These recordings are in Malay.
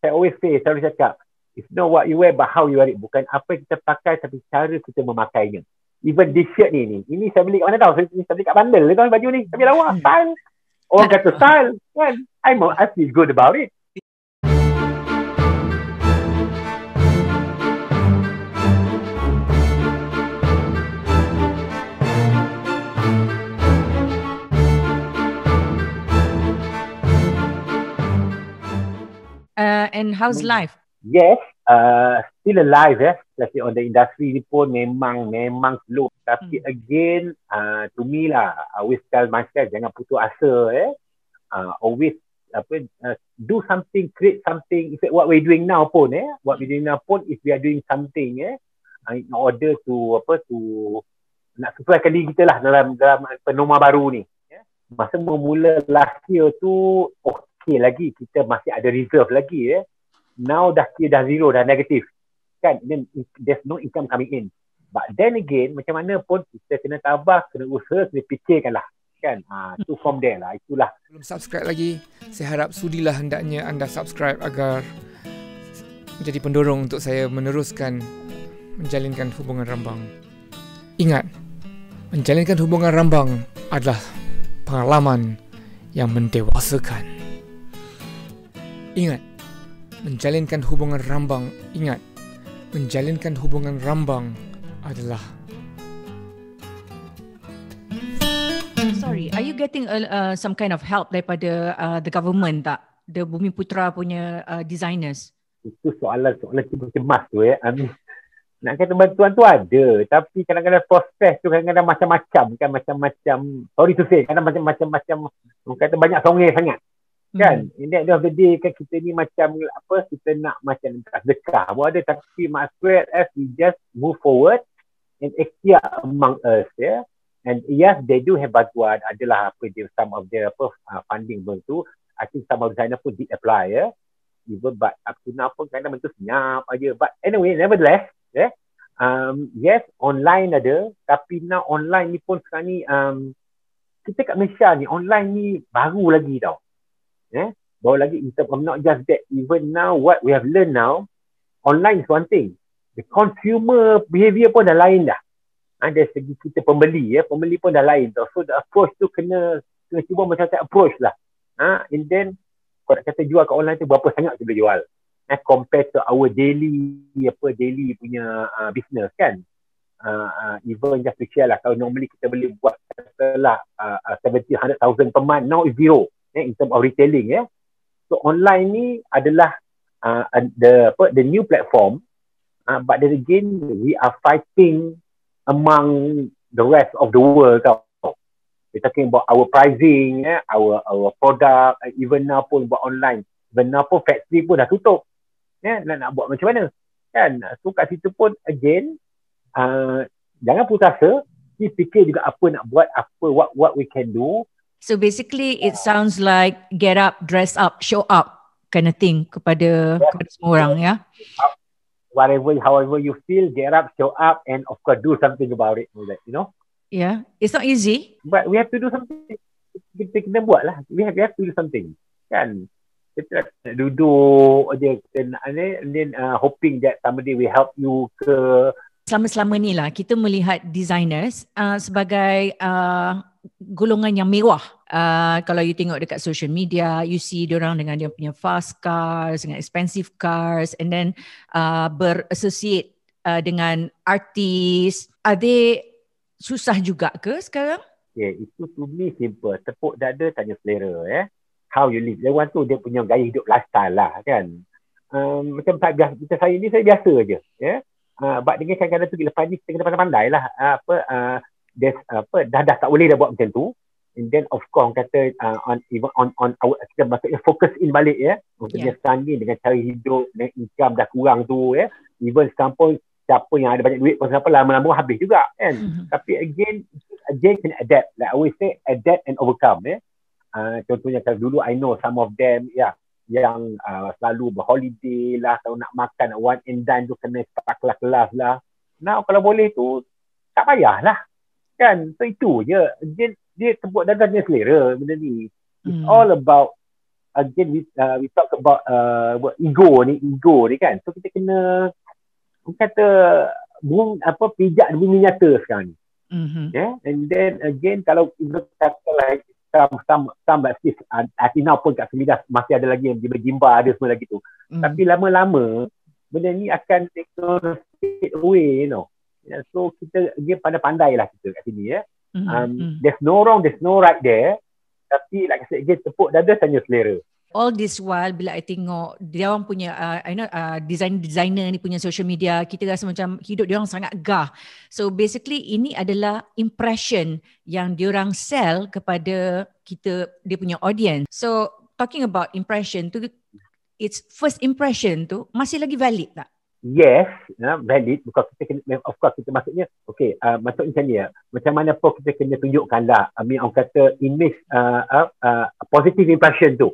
saya always say, selalu cakap, it's not what you wear but how you wear it. Bukan apa yang kita pakai tapi cara kita memakainya. Even this shirt ni, ini saya beli kat mana tahu? Saya beli kat bandel ni tahu baju ni. Saya bilang, wah, style. Orang kata style, kan? I feel good about it. And how's life? Yes, still alive especially on the industry ni pun memang slow. Tapi again, to me lah, I always tell myself jangan putus asa always do something, create something. If what we're doing now pun if we are doing something in order to nak sesuaikan diri kita lah dalam penorma baru ni. Masa memula last year tu okay lagi, kita masih ada reserve lagi now dah zero, dah negatif kan, then there's no income coming in. But then again, macam mana pun kita kena tabah, kena usaha, kena fikirkan lah kan. Tu from there lah, itulah. Belum subscribe lagi, saya harap sudilah hendaknya anda subscribe agar menjadi pendorong untuk saya meneruskan menjalinkan hubungan rambang. Ingat, menjalinkan hubungan rambang adalah pengalaman yang mendewasakan. Ingat, menjalinkan hubungan rambang. Ingat, menjalinkan hubungan rambang adalah... Sorry, are you getting some kind of help daripada the government tak? The Bumiputra punya designers? Itu soalan cemas tu nak kata bantuan tu ada, tapi kadang-kadang proses tu kadang-kadang macam-macam kan, macam-macam, sorry to say, kadang macam-macam, kata banyak songeh sangat kan. In the end of the day kan, kita ni macam kita nak macam sedekah pun ada, tapi might as well as we just move forward and ikhtiar among us and yes, they do have bantuan, adalah some of the funding tu. I think some of designer pun did apply even, but up to now pun kadang bentuk senyap aja. But anyway, nevertheless yes, online ada, tapi now online ni pun sekarang ni kita kat Malaysia ni online ni baru lagi tau. Baru lagi, in terms of not just that, even now what we have learned now, online is one thing, the consumer behavior pun dah lain dah. Dari segi kita pembeli pun dah lain tau. So the approach tu kena cuba macam approach lah. And then kalau nak kata jual kat online tu berapa sangat kita boleh jual compared to our daily punya business kan. Even just to share lah, kalau normally kita boleh buat katalah 70-100,000 per month, now is zero in terms of retailing So online ni adalah the new platform, but then again we are fighting among the rest of the world tau. We're talking about our pricing, our product, even now pun buat online, even now pun factory pun dah tutup. Nak buat macam mana kan. So kat situ pun again jangan putus asa, fikir juga apa nak buat, what we can do. So basically it sounds like get up, dress up, show up kind of thing kepada semua orang Whatever, however you feel, get up, show up, and of course do something about it, Yeah, it's not easy, but we have to do something. Kita kena buat lah, we have to do something kan. Kita nak duduk je and then hoping that somebody will help you ke. Selama-selama ni lah kita melihat designers sebagai golongan yang mewah. Kalau you tengok dekat social media, you see diorang dengan dia punya fast cars, dengan expensive cars, and then berassociate dengan artis. Are they susah juga ke sekarang? Itu to me simple. Tepuk dada, tanya selera how you live. Dia tu dia punya gaya hidup lifestyle lah kan. Macam saya ni, saya biasa je but dengan kadang-kadang tu lepas ni kita kena pandai-pandai lah dah tak boleh dah buat macam tu. And then of course kata on our, kita maksudnya focus in balik maksudnya sekarang ni dengan cara hidup, dengan income dah kurang tu even sekarang pun siapa yang ada banyak duit pun siapa lama-lama habis juga kan. Tapi again kena adapt, like I always say, adapt and overcome contohnya kalau dulu I know some of them yang selalu berholiday lah, kalau nak makan one and dine tu kena kelas-kelas lah. Now kalau boleh tu tak payah lah kan. So itu je, dia tepuk dada dia selera benda ni. It's all about again we talk about ego ni kan. So kita kena kata pijak bumi nyata sekarang ni. And then again kalau kita kata like some Atina pun kat Semidah masih ada lagi yang berjimba ada semua lagi tu. Tapi lama-lama benda ni akan take away, So kita again pandai-pandai lah kita kat sini there's no wrong, there's no right there. Tapi like I said again, tepuk dada tanya selera. All this while bila I tengok dia orang punya designer ni punya social media, kita rasa macam hidup dia orang sangat gah. So basically ini adalah impression yang dia orang sell kepada kita, dia punya audience. So talking about impression tu, its first impression tu masih lagi valid tak? Yes, valid, because kita kena, of course kita maksudnya maksud macam ni macam mana pun kita kena tunjukkan lah, orang kata image positive impression tu.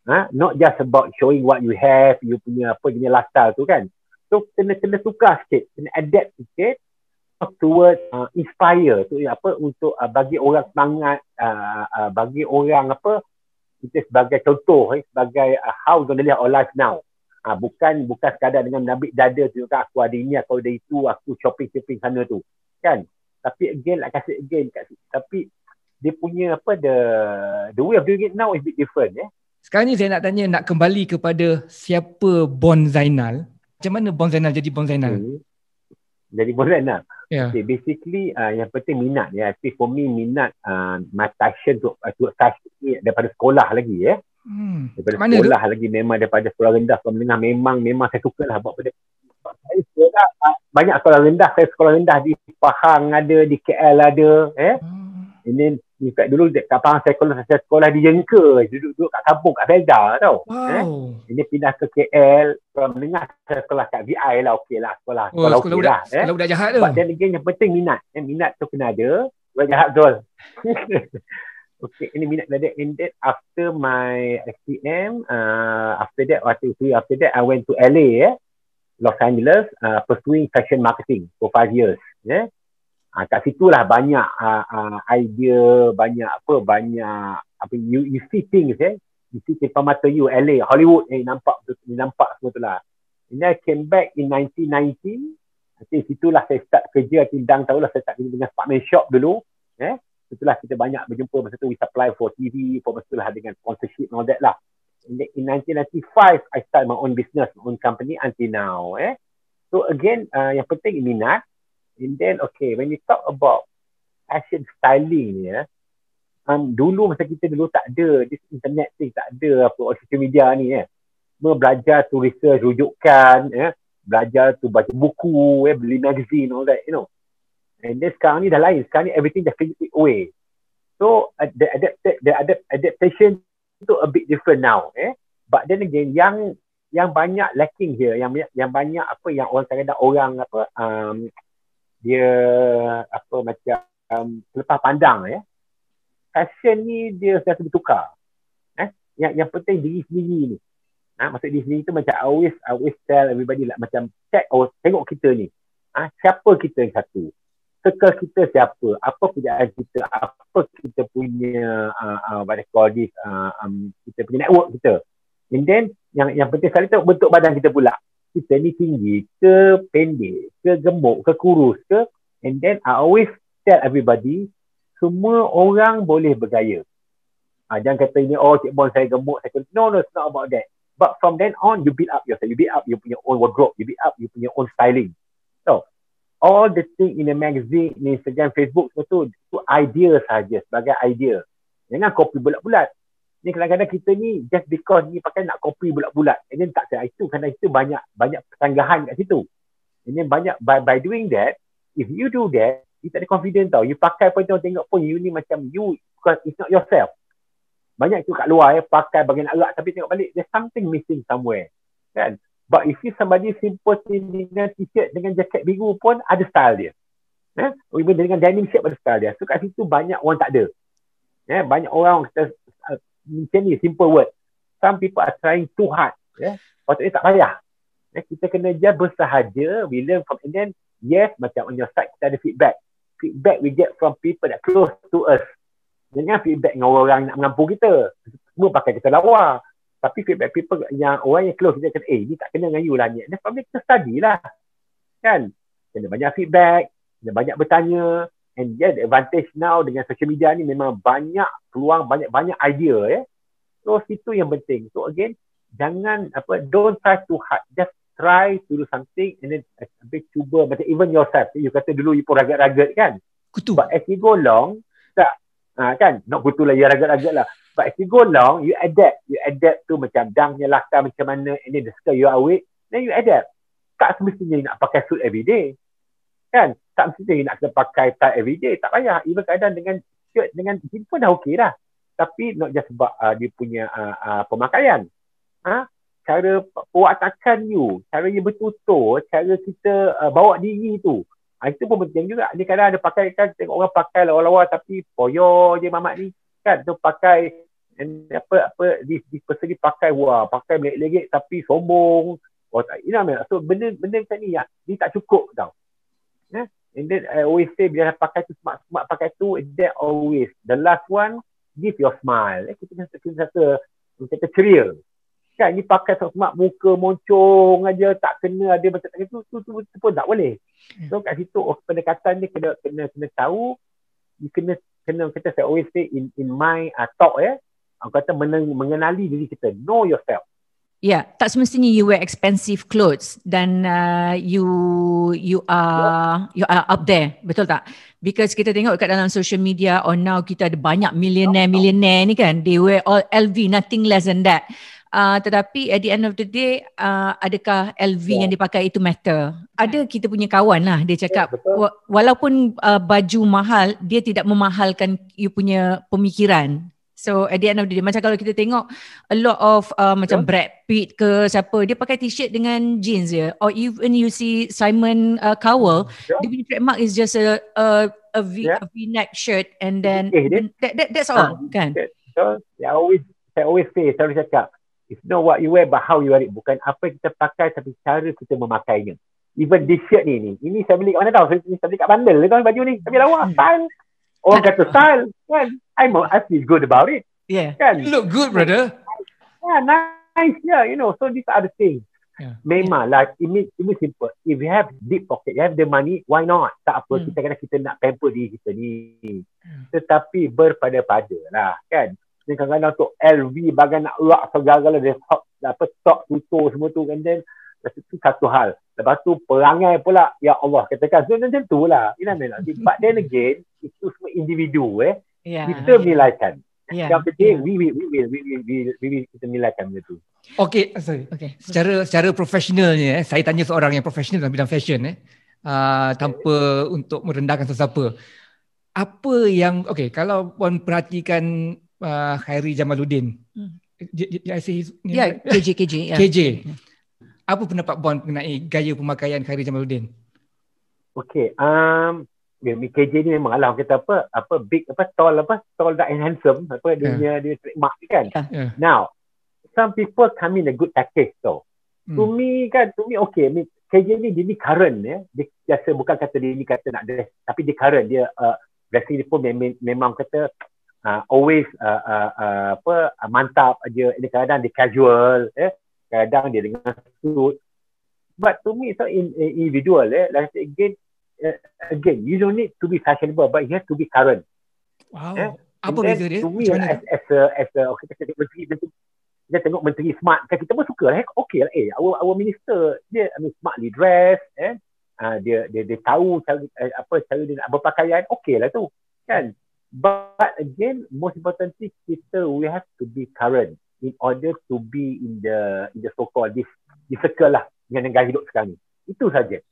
Not just about showing what you have, you punya jenis lifestyle tu kan. So kena tukar sikit, kena adapt sikit towards inspire tu untuk bagi orang semangat, bagi orang kita sebagai contoh, sebagai how we're gonna live our life now. Bukan sekadar dengan menambik dada tu, aku ada ini, aku ada itu, aku shopping sana tu kan. Tapi again like I said again, tapi dia punya the way of doing it now is a bit different. Sekarang ni saya nak tanya, nak kembali kepada siapa Born Zainal. Macam mana Born Zainal jadi Born Zainal? Jadi Born Zainal. Yeah. Okay, basically yang penting minat Actually for me minat my passion to fashion ni daripada sekolah lagi daripada mana sekolah tu? Lagi memang daripada sekolah rendah, sekolah menengah memang saya suka lah buat benda. Saya sekolah banyak sekolah rendah. Saya sekolah rendah di Pahang ada, di KL ada ini. In fact dulu kat Pahang saya sekolah di Jengka, duduk kat kampung kat Felda tau. Ini pindah ke KL, sekolah menengah saya sekolah kat VI lah, okey lah sekolah okey lah. Sekolah budak jahat tu. Dan again yang penting minat. Minat tu kena ada. Budak jahat betul. Okay, ini minat ada. And then after my SPM, after that I went to LA, Los Angeles, pursuing fashion marketing for 5 years. Kat situlah banyak idea, banyak you see things, you see depan mata you, LA, Hollywood, nampak semua tu lah. And then I came back in 1990. I think situlah saya start kerja. I think Dang tahulah saya start kerja dengan Sparkman Shop dulu. Itulah kita banyak berjumpa masa tu, we supply for TV, for masa tu lah dengan sponsorship and all that lah. In 1995, I start my own business, my own company until now. So again, yang penting minat. And then when you talk about fashion styling ni dulu masa kita dulu tak ada this internet thing, tak ada social media ni belajar tu research rujukan, belajar tu baca buku, beli magazine, all that, and then sekarang ni dah lain. Sekarang ni everything dah figured away. So the adaptation tu a bit different now. But then again yang banyak lacking here, yang banyak yang orang kadang dia macam selepas pandang fashion ni dia selalu bertukar. Yang penting diri sendiri ni. Maksud diri sendiri tu macam I always tell everybody like, macam tengok kita ni. Siapa kita yang satu? Circle kita siapa? Apa pekerjaan kita? Apa kita punya kita punya network kita? And then yang penting sekali tu bentuk badan kita pula. Kita ni tinggi ke pendek ke gemuk ke kurus ke, and then I always tell everybody semua orang boleh bergaya. Jangan kata ini Cik Bon saya gemuk, saya no, it's not about that. But from then on you build up yourself, you build up you punya own wardrobe, you build up you punya own styling. So all the thing in the magazine, in Instagram, Facebook itu idea saja, sebagai idea. Jangan copy bulat-bulat. Ni kadang-kadang kita ni just because ni pakai nak copy bulat-bulat, and then tak ada itu, kerana itu banyak persanggahan kat situ. And then banyak by doing that, if you do that, you tak ada confidence tau. You pakai pun orang tengok pun you ni macam you, because it's not yourself. Banyak tu kat luar pakai bagian arak, tapi tengok balik there's something missing somewhere. Kan? But if you somebody simple dengan t-shirt dengan jaket biru pun ada style dia. Even dengan denim shirt ada style dia. So kat situ banyak orang tak ada. Banyak orang kita macam ni, simple word. Some people are trying too hard. Patutnya tak payah. Kita kena je bersahaja. We learn from, and then yes, macam on your side kita ada feedback. Feedback we get from people that close to us. Jangan feedback dengan orang nak mengampu kita. Semua pakai kita lawa. Tapi feedback people yang orang yang close dia kata, ni tak kena dengan you lah ni. Dan probably kita study lah. Kan? Kena banyak feedback, kena banyak bertanya. And the advantage now dengan social media ni memang banyak peluang, banyak idea. So situ yang penting. So again, jangan don't try too hard. Just try to do something and then cuba macam even yourself. You kata dulu you pun ragat-ragat kan? Kutu. But as you go along, kan? Not kutu lah, you ragat-ragat lah. But as you go along, you adapt. You adapt tu macam dangnya lakar macam mana, and then the skill you are awake, then you adapt. Tak semestinya you nak pakai suit every day. Kan? Tak semestinya you nak kena pakai tie every day. Tak payah. Even kadang dengan shirt, dengan jeans pun dah okey dah. Tapi not just sebab dia punya pemakaian. Cara perwatakan you, cara you bertutur, cara kita bawa diri tu. Itu pun penting juga. Ni kadang ada pakai, kan tengok orang pakai lawa-lawa tapi poyo je mamat ni. Kan tu pakai this person ni pakai pakai melegek tapi sombong. So benda macam ni dia tak cukup tau. And then I always say bila pakai tu smart pakai tu, that always the last one, give your smile. Kita kata ceria. Kan ni pakai smart muka moncong aja, tak kena ada macam tu pun tak boleh. So kat situ pendekatan ni kena tahu. You kena kita saya always say in my talk aku kata mengenali diri kita, know yourself. Tak semestinya you wear expensive clothes dan you are up there, betul tak? Because kita tengok kat dalam social media now kita ada banyak millionaire ni kan, they wear all LV, nothing less than that. Tetapi at the end of the day, adakah LV yang dipakai itu matter? Ada kita punya kawan lah, dia cakap walaupun baju mahal, dia tidak memahalkan you punya pemikiran. So at the end of the day, macam kalau kita tengok a lot of macam Brad Pitt ke siapa, dia pakai t-shirt dengan jeans je. Or even you see Simon Cowell, dia punya trademark is just a V-neck shirt and then that's all kan. So I always say, selalu cakap, it's not what you wear but how you wear it. Bukan apa kita pakai tapi cara kita memakainya. Even this shirt ni ini saya beli kat mana tahu? Saya beli kat bandel kan baju ni. Tapi lawa style. Orang kata style kan. I feel good about it. Kan? You look good, brother. Nice. So these are the things. Memang lah, ini simple. If you have deep pocket, you have the money, why not? Tak apa, kita nak pamper diri kita ni. Tetapi berpada-pada lah kan. Dan kadang-kadang untuk LV bagai nak urak segala dia top tutur semua tu kan, then itu satu hal. Lepas tu perangai pula, ya Allah katakan so, macam tu lah. But then again, itu semua individu kita menilaikan. Yang penting we will kita menilaikan benda tu. Okay. Secara profesionalnya saya tanya seorang yang profesional dalam bidang fashion tanpa untuk merendahkan sesiapa. Apa yang kalau puan perhatikan Khairi Jamaluddin. KJ. Apa pendapat puan mengenai gaya pemakaian Khairi Jamaluddin? KJ ni memang lah kita big tall and handsome dia trademark kan. Now some people come in a good package to me okay. KJ ni dia ni current dia biasa bukan kata dia ni kata nak dress tapi dia current dia dressing dia pun memang kata always mantap aja. Ini kadang dia casual kadang dia dengan suit, but to me it's individual like again you don't need to be fashionable but you have to be current. Apa beza dia? To me as a kita tengok menteri smart kan, kita pun suka lah our minister dia smartly dressed dia tahu cara dia nak berpakaian, lah tu kan. But again, most importantly, we have to be current in order to be in the so-called this circle lah dengan gaya hidup sekarang ni. Itu saja.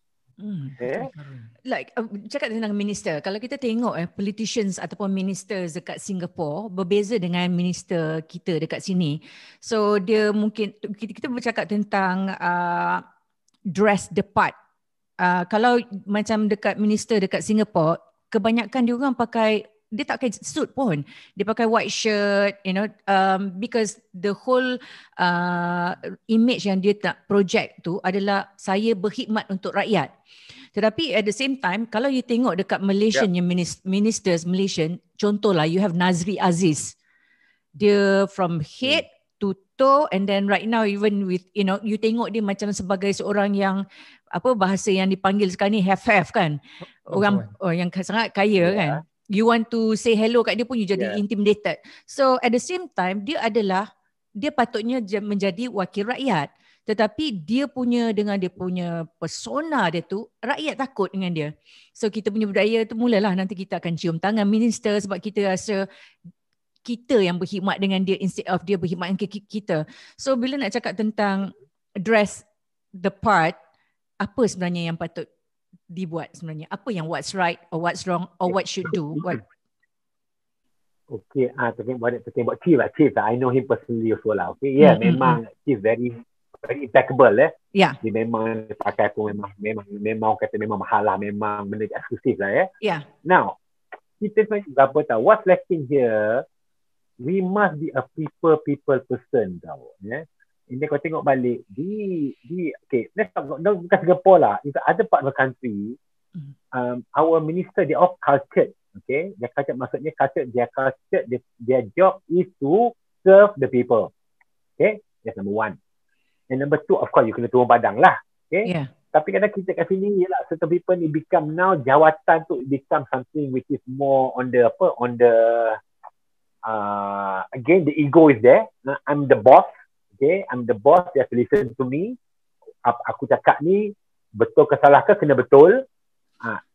Cakap tentang minister, kalau kita tengok politicians ataupun ministers dekat Singapore berbeza dengan minister kita dekat sini. So dia mungkin kita bercakap tentang dress the part. Kalau macam dekat minister dekat Singapore, kebanyakan dia orang pakai, dia tak pakai suit pun. Dia pakai white shirt, because the whole image yang dia tak project tu adalah saya berkhidmat untuk rakyat. Tetapi at the same time, kalau you tengok dekat Malaysian yang ministers Malaysian, contohlah you have Nazri Aziz. Dia from head tutup, and then right now even with you tengok dia macam sebagai seorang yang bahasa yang dipanggil sekarang ni have kan, orang yang sangat kaya kan, you want to say hello kat dia pun you jadi intimidated. So at the same time dia patutnya menjadi wakil rakyat, tetapi dia punya persona dia tu, rakyat takut dengan dia. So kita punya budaya tu mulalah nanti kita akan cium tangan minister sebab kita rasa kita yang berkhidmat dengan dia instead of dia berkhidmat dengan kita. So bila nak cakap tentang dress the part, apa sebenarnya yang patut dibuat sebenarnya? Apa yang what's right or what's wrong or what should do? Okay, talking about Chief lah. I know him personally also lah. Okay, memang Chief very impeccable Yeah. Dia memang pakai pun memang kata memang mahal lah, memang benda eksklusif lah Yeah. Now, kita sebenarnya berapa tahu what's lacking here. We must be a people person tau. Ini kau tengok balik okay, let's talk bukan Singapore lah. In the other part of the country, our minister they all cultured. Okay, their culture maksudnya their job is to serve the people. Okay, that's number one. And number two, of course, you kena turun padang lah. Okay. Yeah. Tapi kadang kita kat sini ialah certain people ni become now jawatan tu become something which is more on the again the ego is there. I'm the boss. Okay, I'm the boss. You have to listen to me. Aku cakap ni betul ke salah ke kena betul.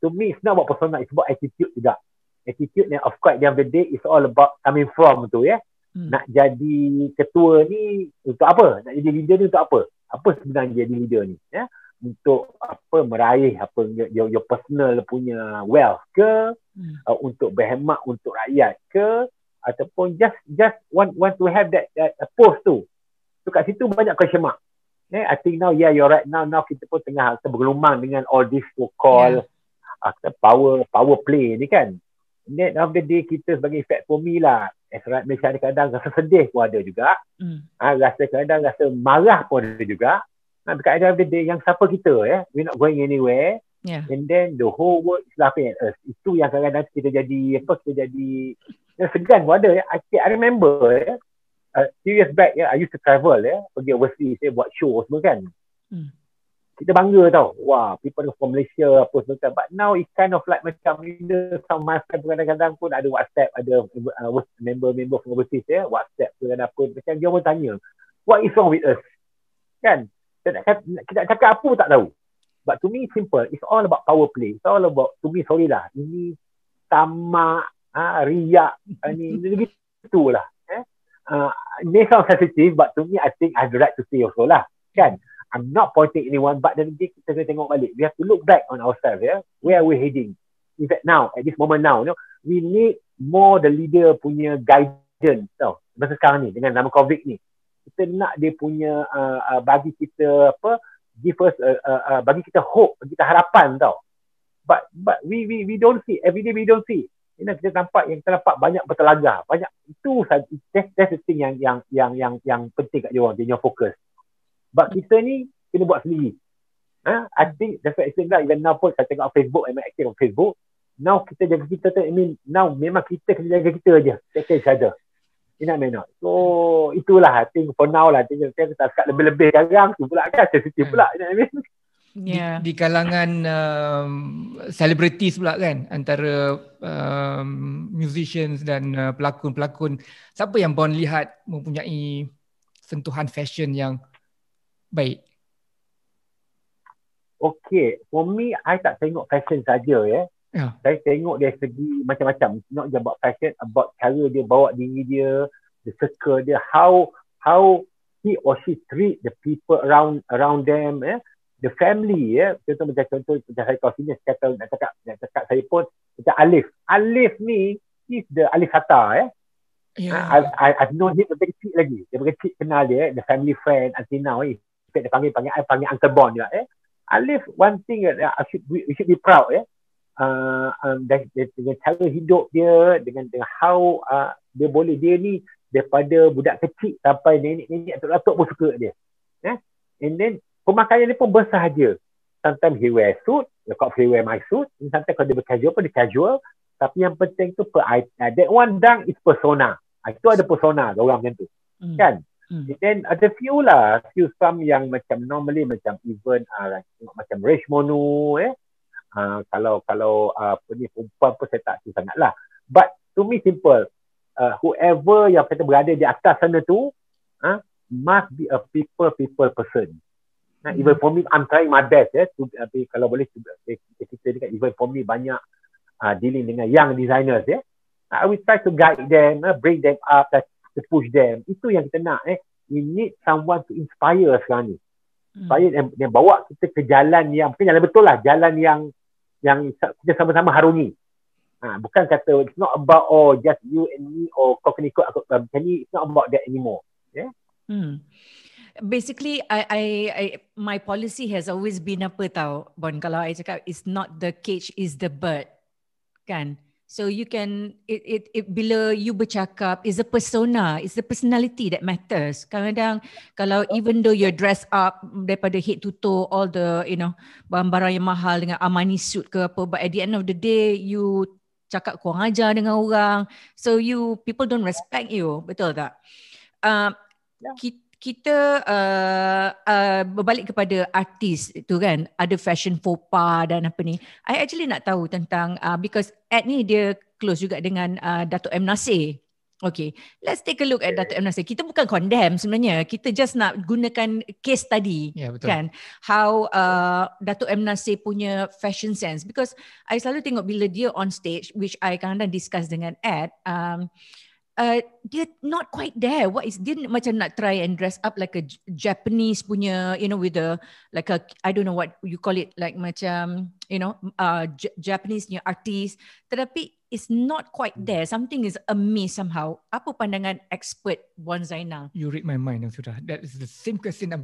To me it's not about persona, it's about attitude juga. Attitude ni of course at the end of the day is all about coming from tu Nak jadi ketua ni untuk apa? Nak jadi leader ni untuk apa? Apa sebenarnya jadi leader ni? Untuk apa? Meraih apa your personal punya wealth ke? Untuk berhemat untuk rakyat ke? Ataupun just want to have that post tu. So kat situ banyak question mark. I think now you're right. Now kita pun tengah bergelumang dengan all this so-called power play ni kan. At the end of the day, kita sebagai effect for me lah, rakyat Malaysia ni kadang rasa sedih pun ada juga. Kadang rasa marah pun ada juga. Dekat at the end of the day, yang siapa kita we're not going anywhere. And then the whole world is laughing at us. Itu yang kadang-kadang kita jadi segan pun ada. I remember few years back I used to travel pergi overseas buat show semua kan. Kita bangga tau. Wah, people from Malaysia apa semua. But now it's kind of like macam some my friends kadang-kadang pun ada WhatsApp, ada member from overseas WhatsApp ke dan apa. Macam dia pun tanya, what is wrong with us? Kan? Kita cakap apa pun tak tahu. But to me simple. It's all about power play. It's all about, to me sorry lah, ini tamak, riak, ni begitu lah. May sound sensitive, but to me I think I have the right to say also lah. Kan? I'm not pointing anyone, but then kita kena tengok balik. We have to look back on ourselves. Where are we heading? In fact now, at this moment now, we need more the leader punya guidance tau. Masa sekarang ni, dengan nama COVID ni. Kita nak dia punya bagi kita give us bagi kita hope, bagi kita harapan tau. But we don't see. Every day we don't see. Kita nampak banyak bertelaga, banyak itu saja. That's the thing yang penting kat dia orang, dia fokus. But kita ni kena buat sendiri. I think that's what I think lah. Even now pun saya tengok Facebook, I'm active on Facebook. Now kita jaga kita tu, now memang kita kena jaga kita aja. Take care each other. You know what I mean? So itulah I think for now lah. Kita tak lebih-lebih sekarang tu pula kan, sensitif pula. You know what I mean? Di kalangan celebrities pula kan, antara musicians dan pelakon-pelakon, siapa yang Bon lihat mempunyai sentuhan fashion yang baik? Okay, for me, I tak tengok fashion saja Saya tengok dari segi macam-macam. Not just about fashion, about cara dia bawa diri dia, the circle dia, how he or she treat the people around them, the family. Contoh saya tahu sini, nak cakap saya pun macam Alif ni is the Alif Hatta. I've known him dari kecil lagi. Dia kecil kenal dia, the family friend until now. Dia panggil Uncle Bon juga. Alif, one thing we should be proud dengan cara hidup dia, dengan how dia ni daripada budak kecil sampai nenek-nenek atuk-atuk pun suka dia. And then pemakaian dia pun bersahaja. Sometimes he wear suit, he wear my suit. Sometimes kalau dia bercasual pun dia casual. Tapi yang penting tu that one dang is persona. Itu ada persona orang macam tu. Kan? then ada few some yang macam normally macam even tengok macam Rich Monu kalau apa ni perempuan pun saya tak tahu sangat lah. But to me simple, whoever yang kata berada di atas sana tu must be a people person. Even for me, I'm trying my best kalau boleh kita ni kan, even for me banyak dealing dengan young designers I will try to guide them, bring them up, to push them. Itu yang kita nak. We need someone to inspire sekarang ni. Inspire dan bawa kita ke jalan yang, bukan jalan betul lah, jalan yang kita sama-sama harungi. Bukan kata, it's not about just you and me or kau kena ikut aku. It's not about that anymore. Basically, I my policy has always been apa tahu, Bon, kalau I cakap it's not the cage, is the bird, kan? So you can it bila you bercakap, is a persona, it's the personality that matters. Kadang-kadang kalau even though you're dressed up daripada head to toe, all the barang-barang yang mahal dengan Armani suit ke apa, but at the end of the day you cakap kurang ajar dengan orang, so people don't respect you, betul tak? Kita berbalik kepada artis tu kan, ada fashion faux pas dan apa ni. I actually nak tahu tentang because Ed ni dia close juga dengan Dato' M. Nasir. Okay, let's take a look at Dato' M. Nasir. Kita bukan condemn sebenarnya, kita just nak gunakan case tadi, kan, how Dato' M. Nasir punya fashion sense, because I selalu tengok bila dia on stage, which I kadang-kadang discuss dengan Ed, dia not quite there. Dia macam nak try and dress up like a Japanese punya, with a like a, I don't know what you call it, like macam Japanese punya artist, tetapi it's not quite there. Something is amiss somehow. Apa pandangan expert Bon Zainal? You read my mind, sudah. That is the same question I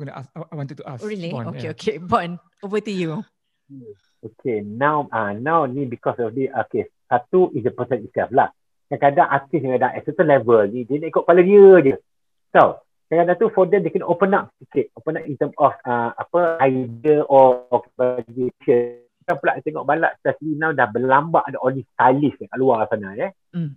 wanted to ask. Really? Bon, Okay. Bon, over to you. Okay, now ni because of the satu is the person itself lah. Kadang-kadang artis yang ada at certain level ni, dia nak ikut kepala dia je. So, kadang-kadang tu for them, they can open up sikit. Open up in terms of idea or presentation. Kita pula tengok balak especially now dah berlambak ada all these stylist kat luar sana.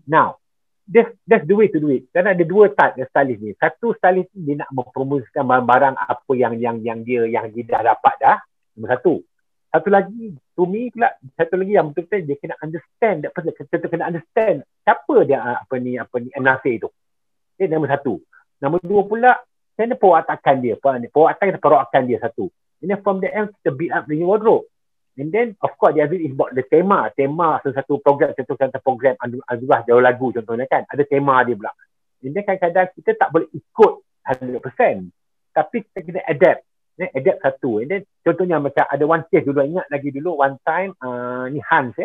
Now, that's the way to do it. Kerana ada dua type stylist ni. Satu stylist ni dia nak mempromosikan barang-barang apa yang dia dah dapat dah. Nombor satu. Satu lagi, to me pula, satu lagi yang betul-betul dia kena understand, kita kena understand siapa dia Nasir tu. Okay, nombor satu. Nombor dua pula, macam mana perwatakan dia, perwatakan dia satu. And then from the end, kita build up the wardrobe. And then, of course, the other is about the tema satu program, contoh program Azurah Jauh Lagu contohnya kan, ada tema dia pula. And then kadang-kadang kita tak boleh ikut 100%, tapi kita kena adapt satu. And then contohnya macam ada one case dulu, ingat lagi dulu one time ni Hans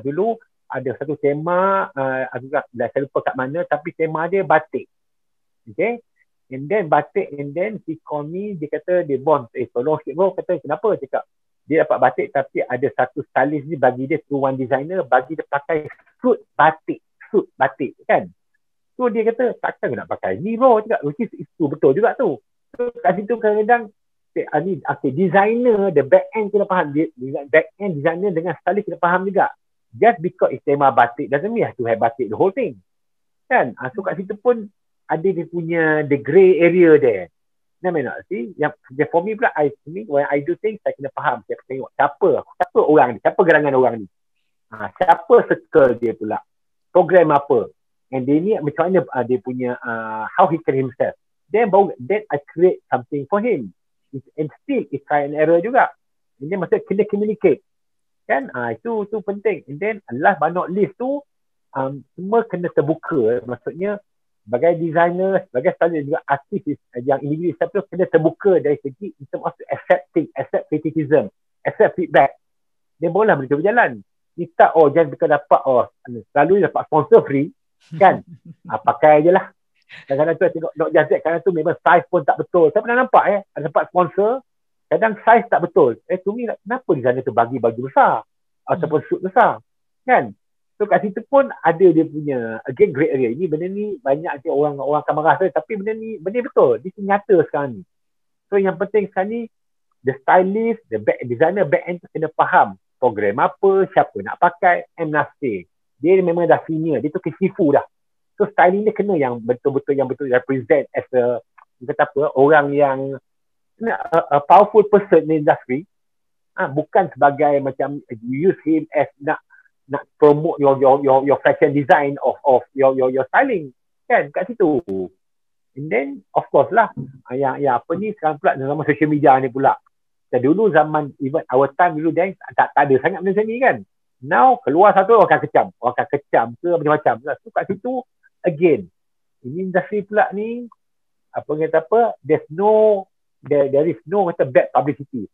dulu ada satu tema saya lupa kat mana, tapi tema dia batik. Okay, and then batik, and then he call me, dia kata dia Bon, tolong sikit bro, kata kenapa, cakap dia dapat batik tapi ada satu stylist ni bagi dia through one designer, bagi dia pakai suit batik kan. So dia kata takkan nak pakai ni bro, cakap which is itu betul juga tu. So kat situ kadang-kadang designer, the back end kena faham, back end designer dengan stylist kena faham juga. Just because it's tema batik doesn't mean you have to have batik the whole thing, kan? So kat situ pun ada dia punya the grey area there. Nah, nak see yang for me pula, when I do things, saya kena faham, saya tengok siapa orang ni, siapa gerangan orang ni, siapa circle dia pula, program apa, and dia ni macam mana dia punya how he carry himself. Then I create something for him. And still it's try and error juga. And then maksudnya kena communicate, kan? Itu penting. And then last but not least tu, semua kena terbuka. Maksudnya sebagai designer, sebagai stylist juga, artis yang individu tu kena terbuka dari segi in terms of accept criticism, accept feedback. Dia boleh berjalan. Ni tak just because dapat selalu dapat sponsor free, kan? Pakai je lah. Kadang-kadang tu tengok Dr. Jazz, kadang tu memang size pun tak betul. Saya pernah nampak ada dapat sponsor, kadang size tak betul. To me, kenapa di sana tu bagi baju besar ataupun suit besar, kan? So kat situ pun ada dia punya again great area. Ini benda ni banyak orang akan marah saya, tapi benda betul. Dia nyata sekarang ni. So yang penting sekarang ni, the stylist, the back designer, back end tu kena faham program apa, siapa nak pakai. M. Nasir, dia memang dah senior, dia tu kesifu dah. So styling dia kena yang betul-betul represent as a kata apa, orang yang a powerful person in industry, bukan sebagai macam you use him as nak promote your fashion design of your styling, kan, kat situ. And then of course lah, yang apa ni sekarang pula zaman social media ni pula. Dan dulu zaman, even our time dulu dan tak ada sangat benda macam ni kan. Now keluar satu orang akan kecam ke macam-macam. So kat situ again, ini industri pula ni there is no kata bad publicity.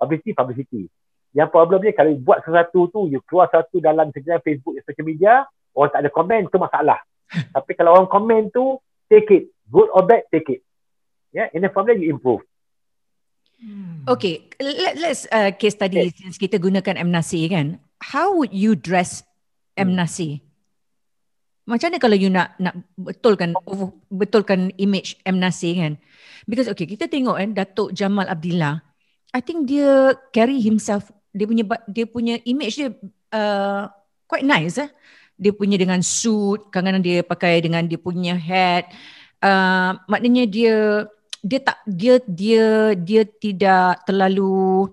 Yang problemnya kalau buat sesuatu tu, you keluar satu dalam sejarah Facebook, social media, orang tak ada komen, tu masalah. Tapi kalau orang komen tu, take it, good or bad, take it. Yeah, and then from there you improve. Okay, let's case study since kita gunakan M. Nasir kan. How would you dress M. Nasir? Macam mana kalau you nak betulkan image M. Nasir kan? Because okay, kita tengok kan Datuk Jamal Abdillah, I think dia carry himself, dia punya image dia quite nice Dia punya dengan suit, kadang-kadang dia pakai dengan dia punya hat. Maknanya dia tidak terlalu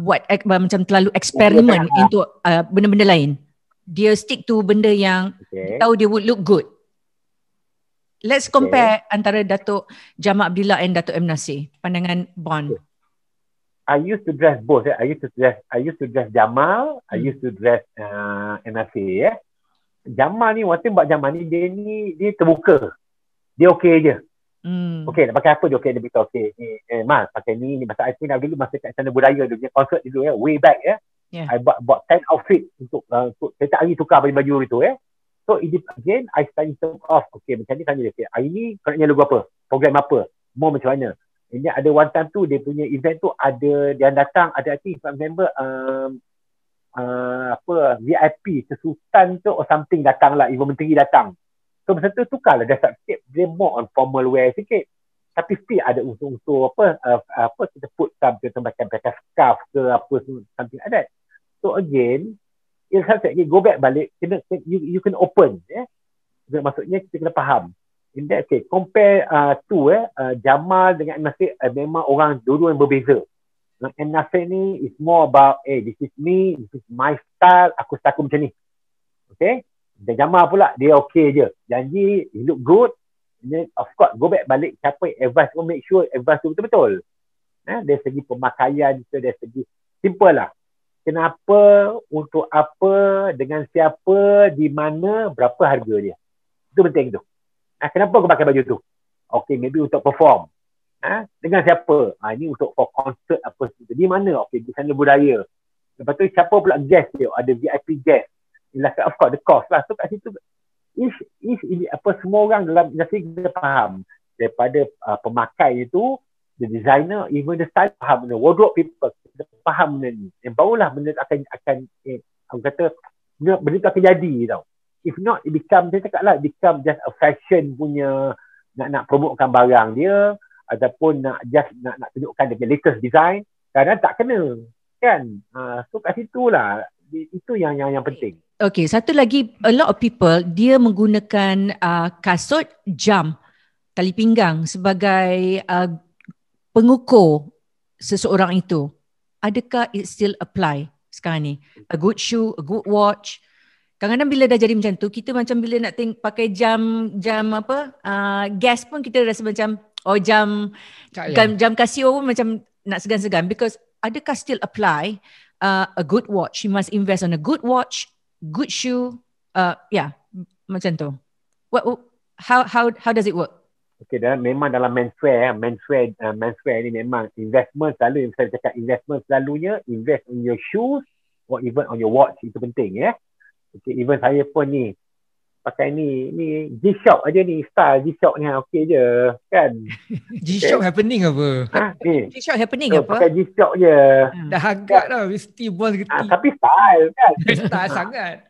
buat macam terlalu eksperimen untuk benda-benda lain. Dia stick to benda yang tahu dia would look good. Let's compare antara Datuk Jamal Abdillah and Datuk M. Nasir. Pandangan Bon. I used to dress both. I used to dress Jamal. I used to dress M. Nasir. Jamal ni, waktu buat Jamal ni, dia terbuka. Dia okey je. Okey, nak pakai apa dia okey. Dia beritahu okey. Mas, pakai ni. Masa I think dulu masa kat sana budaya dia punya concert dulu way back I bought 10 outfit untuk setiap hari tukar baju itu So again, I start off. Okay, macam ni tanya dia. Hari ni kau nak nyanyi lagu apa? Program apa? Mau macam mana? Ini ada one time tu, dia punya event tu ada, dia datang, ada I think, if I remember, VIP, sesultan tu or something datang lah, Ibu Menteri datang. So masa tu tukarlah dia sikit, dia more on formal wear sikit. Tapi still ada unsur-unsur kita put kita macam scarf ke apa, something like that. So again, go back balik, you can open, maksudnya kita kena faham. In that case, compare Jamal dengan M. Nasir, memang orang dua yang berbeza. M. Nasir ni is more about, this is me, this is my style, aku macam ni. Okay? Dan Jamal pula, dia okay je. Janji, he look good. And then, of course, go back balik, siapa advice, make sure advice tu betul-betul. Dari segi pemakaian, dari segi simple lah. Kenapa, untuk apa, dengan siapa, di mana, berapa harga dia. Itu penting tu. Kenapa kau pakai baju tu? Okay, maybe untuk perform. Dengan siapa? Ini untuk for concert apa tu. Di mana? Okay, di sana budaya. Lepas tu siapa pula guest dia? Ada VIP guest. Of course, the cost lah. So kat situ, semua orang dalam industri kita faham. Daripada pemakai itu, the designer, even the style faham. The wardrobe people, kita faham benda ni. Yang barulah benda akan aku kata, benda tu akan jadi tau. If not, it become just a fashion punya, nak promotekan barang dia, ataupun nak tunjukkan dia latest design, kadang tak kena, kan? So kat situ lah, itu yang penting. Okay, satu lagi, a lot of people, dia menggunakan kasut, jam, tali pinggang sebagai pengukur seseorang itu. Adakah it still apply sekarang ni? A good shoe, a good watch. Kadang-kadang bila dah jadi macam tu, kita macam bila nak pakai jam gas pun kita rasa macam jam Casio pun macam nak segan-segan, because adakah still apply a good watch? You must invest on a good watch, good shoe, macam tu. How does it work? Okay, memang dalam menswear ni memang investment selalu, saya cakap investment selalunya invest on your shoes or even on your watch, itu penting Okay, even saya pun ni pakai ni G-Shock aja ni, style G-Shock ni okey je kan. G-Shock happening apa? G-Shock happening apa? Pakai G-Shock je. Dah agak dah mesti Bon ketik. Tapi style kan. Style sangat.